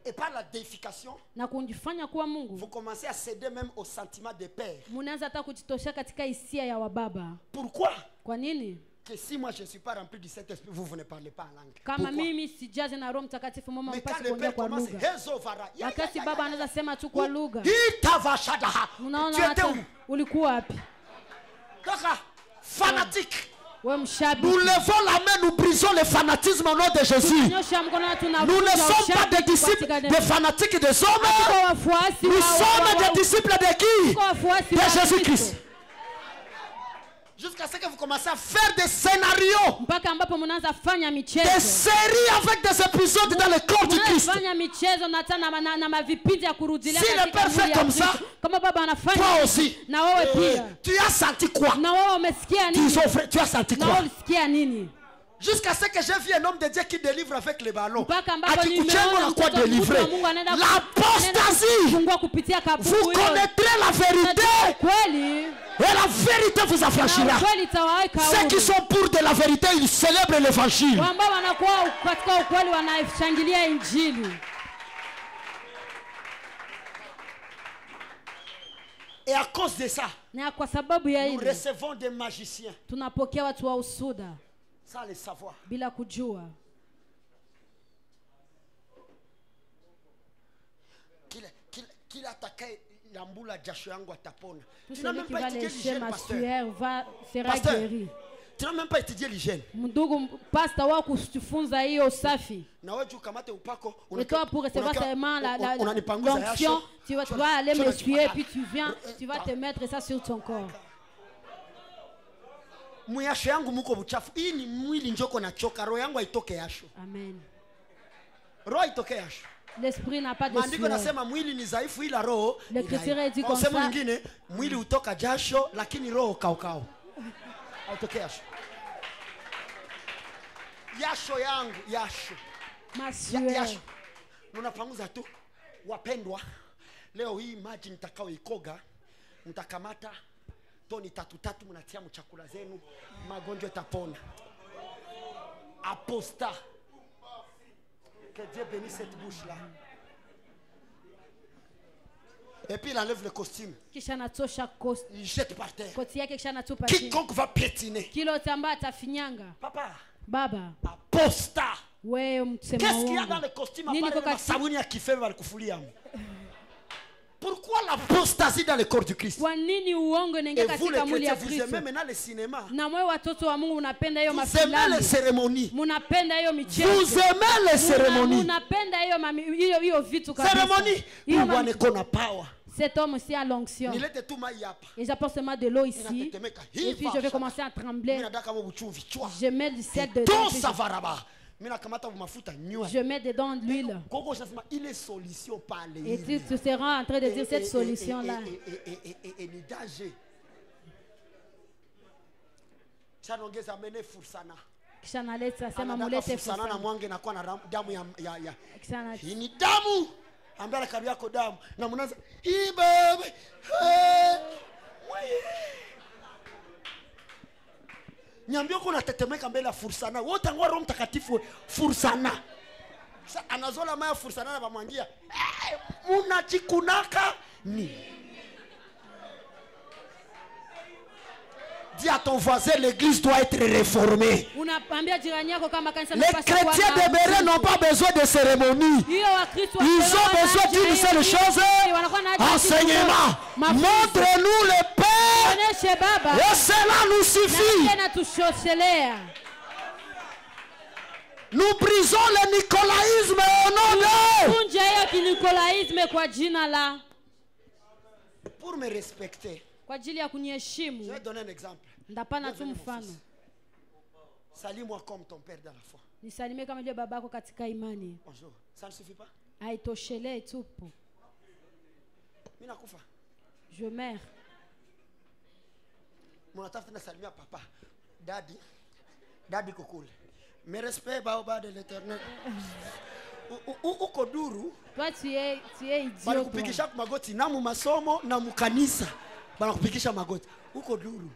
Et par la déification, na kunjifanya kuwa Mungu, vous commencez à céder même au sentiment de père. munaanza hata kujitosha katika hisia ya wababa. Pourquoi? Kwa nini? Que si moi je ne suis pas rempli du Saint-Esprit, vous ne parlez pas en langue. Kama Pourquoi? mimi sijaze na Roho Mtakatifu, mama Mais quand mpasi le kuongea père kwa commence, lugha. Hezovara, ya, Wakati ya, ya, baba ya, anaweza ya. sema tu kwa lugha, Itavashadaha. unaona Tu étais hata où? ulikuwa wapi? Toka. Fanatique. Wewe mshabiki. Nous levons la main, nous brisons le fanatisme au nom de Jésus. Nyosha mkono na tunavunja Nous ne sommes pas ushabiki des disciples katika des fanatiques des hommes. Kwa wafuasi Nous wa- sommes wa- des disciples de qui? kwa wafuasi De wa Jésus-Christ. Kristo. Jusqu'à ce que vous commencez à faire des scénarios, Mpaka ambapo mnaanza fanya des michezo. séries avec des épisodes dans le corps du Christ. Mnafanya michezo na tena na mavipindi ya kurudilia Si le katika père mwili fait ya comme Kristo. ça, Kama baba anafanya Toi hivi, aussi. na wewe pia. Tu as senti quoi? Na wewe umesikia Tu nini? as senti Na wewe quoi? ulisikia nini? Jusqu'à ce que j'ai vu un homme de Dieu qui délivre avec les ballons. Mpaka ambapo Akikuchengo nimeona na quoi mtoto délivrer? wa Mungu anaenda L'apostasie. kufungua kupitia Vous kaburi. connaîtrez la vérité Kweli et la vérité vous na affranchira. ukweli itawaweka Ceux qui huru. sont pour de la vérité, ils célèbrent l'évangile. Ambao wanakuwa katika ukweli wanashangilia injili. Et à cause de ça, Na kwa sababu ya nous hili recevons des magiciens tunapokea watu wa usuda sans le savoir. bila kujua. Qu'il attaquait l'amboula jasho yangu atapona. Tout Tu n'as celui même qui pas va étudié lécher l'hygiène, ma pasteur. sueur sera Pasteur. guéri. Tu n'as même pas étudié l'hygiène. Ndugu pasta wako kutufunza hiyo usafi. Na wewe ukamate upako, Et toi pour recevoir seulement l'onction, tu vas aller m'essuyer puis tu viens, tu vas te mettre ça sur ton corps. Muyasho yangu muko buchafu. Hii ni mwili njoko na choka. Roho yangu haitoke yasho. Amen. Roho haitoke yasho. L'esprit n'a pas de Maandiko sueur. nasema mwili ni dhaifu ila roho. L'Écriture dit comme Sema ça. nyingine mwili utoka jasho lakini roho kaukau. Haitoke yasho. Yasho yangu, yasho. Ma Yasho. sueur. Nunapanguza tu wapendwa. Leo hii maji nitakao ikoga mtakamata toni 3 mnatia mchakula zenu, magonjwa tapona. Aposta. Que Dieu bénisse cette bouche-là. Et puis il enlève le costume. Kisha anatosha Il jette par terre. koti yake, kisha anatupa chini. Quiconque va piétiner. Kila yote ambaye atafinyanga. Papa. Baba, Apostat. wewe msema Qu'est-ce qu'il y a uongo. dans le costume? Nini Apart kwa de sabuni ya kifeu va le kufulia. Pourquoi l'apostasie dans le corps du Christ? Kwa nini uongo inaingia Et vous les katika mwili ya chrétiens, vous aimez Kristo? maintenant le cinéma. Na mwe watoto wa Mungu mnapenda hiyo Vous aimez mafilamu. les cérémonies. Mnapenda hiyo michezo. Vous aimez les cérémonies. Mnapenda hiyo vitu kabisa. Cérémonie. Hiyo Mungu anekona power. Cet homme aussi a l'onction. Nilete tu mai hapa. Et j'apporte seulement de l'eau ici. Inatetemeka. Et puis je vais commencer à trembler. Mimi nataka kama uchumvi chwa. Je mets du sel Do dedans. savaraba. Mimi nakamata mafuta nywa. Je mets dedans de l'huile. Gogo chasema ile solution parle. Et tu seras en train de dire cette solution-là. Et ni danger. Chanongeza mene fursana. Kisha naleta sema Anataka mulete fursana na fusana. mwange nakuwa na damu ya Kisha na hii ni damu. Ambia karibu yako damu. Na mnaanza hii baba. Niambia uko unatetemeka mbele ya fursana. Wote ngwa Roho Mtakatifu fursana. Sasa anazola maya fursana na bamwangia. Munajikunaka ni. Dis à ton voisin, l'église doit être réformée. unaambia jirani yako kama kanisa Les chrétiens de Béret n'ont pas besoin de cérémonie. Hiyo Wakristo wa Ils Berea ont besoin d'une seule chose, wanakuwa na haja ya enseignement. mafunzo. Montre-nous le Père Oneshe Baba. et cela nous Na suffit. tena tushoshelea. Nous brisons le nicolaïsme au nom de... Kunja hiyo kinikolaisme kwa jina la. Pour me respecter, Kwa ajili ya je kuniheshimu. vais donner un exemple. Ndapana tu Bienvenue, mon mfano. fils. Salis-moi comme ton père dans la foi. Nisalimie kama vile babako katika imani. Bonjour. Ça ne suffit pas? Haitoshelei tupu. Mimi nakufa. Je meurs. Mon atafuta na salimia papa. Daddy. Daddy kokule. Mes respects baba de l'éternel. Uko duru. Toi tu es idiot. Bali toi. kupikisha magoti na mu masomo na mu kanisa. Bali kupikisha magoti. Uko duru.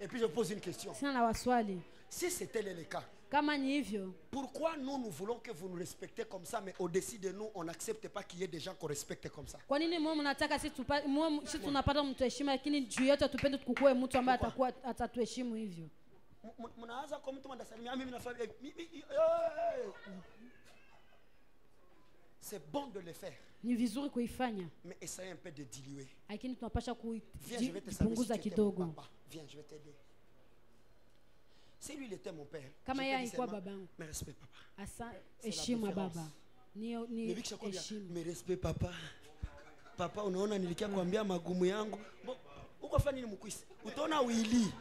Et puis je pose une question. Sina na waswali. Si c'était le cas, Kama ni hivyo, pourquoi nous voulons que vous nous respectez comme ça, mais au-dessus de nous, on n'accepte pas qu'il y ait des gens qu'on respecte comme ça? kwa nini mwe mnataka sisi tunapata mtu heshima lakini juu yetu tupende tukukue mtu ambaye atakuwa atatuheshimu hivyo? Mnaanza kwa mtu mnasalimia mimi na familia. C'est bon de le faire, Ni vizuri kuifanya, mais essayez un peu de diluer. lakini tunapasha Viens, je vais te saluer. Si kupunguza tu étais mon kidogo. papa, viens, je vais t'aider. Si lui il était mon père, Kama je yeye te dis alikuwa seulement, babangu. mais respect papa. Asa C'est la heshima différence. baba. Ni Mais viki shakwambia, heshima. mais respect papa. Papa, unaona nilikia kuambia magumu yangu. Uko fanya nini mkwisi? Utaona wili.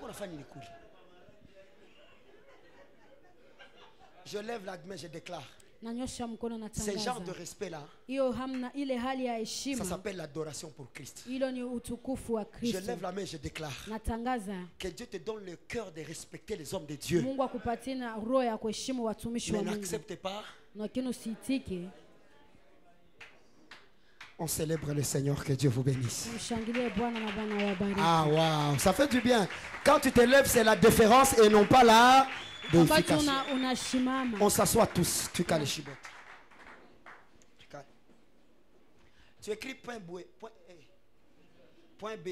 Unafanya nini kuli? Je lève la main, je déclare. Nanyosha mkono na Ce genre de tangaza. respect là, Hiyo hamna ile hali ya ça heshima. s'appelle l'adoration pour Christ. Hilo ni utukufu wa Je Kristo. lève la main, je déclare Natangaza que Dieu te donne le cœur de respecter les hommes de Dieu. Mungu akupatie na roho ya kuheshimu watumishi wa Mais Mungu. n'accepte pas. Lakini usiitike. On célèbre le Seigneur, que Dieu vous bénisse. Mshangilie Bwana na Bwana wabariki. Ah waouh, ça fait du bien. Quand tu te lèves, c'est la différence et non pas la Wakati déification. unashimama. On s'assoit tous. Tu cales les chibotes. Tu cales. Tu écris point B. Point B.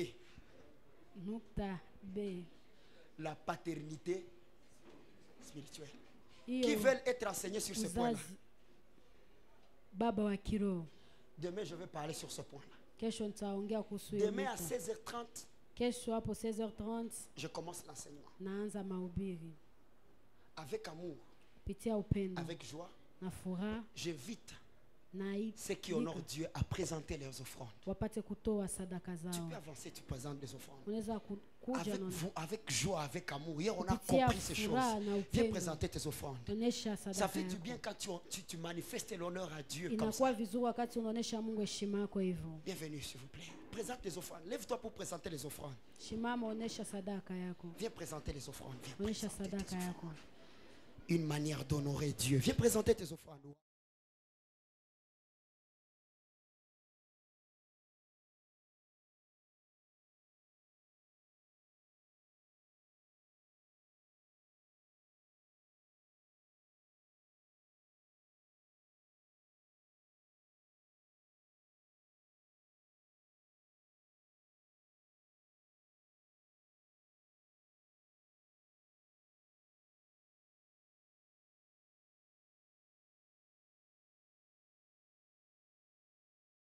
Nukta B. La paternité spirituelle. Qui Hiyo veulent être enseignés sur ce point-là. uzazi baba wa kiroho. Demain, je vais parler sur ce point-là. Kesho nitaongea kuhusu hiyo Demain à nukta. 16h30, Kesho hapo 16h30 je commence l'enseignement. naanza mahubiri. Avec amour, Pitia upendo avec joie, na furaha j'invite na ceux qui honorent Dieu à présenter leurs offrandes. wapate kutoa sadaka Tu zao. peux avancer, tu présentes des offrandes. Unaweza kuja Avec na vous, avec joie, avec amour. Hier, on a kupitia compris ces choses. furaha na Viens upendo. présenter tes offrandes. Onesha Ça sadaka fait du yako. bien quand tu manifestes l'honneur à Dieu comme Inakuwa ça. vizuri wakati unaonesha Mungu heshima yako hivyo. Bienvenue, s'il vous plaît. Présente tes offrandes. Lève-toi pour présenter les offrandes. Shimama, onesha sadaka yako. Viens présenter les offrandes. Viens Onesha présenter tes sadaka offrandes. yako. Une manière d'honorer Dieu. Viens présenter tes offrandes.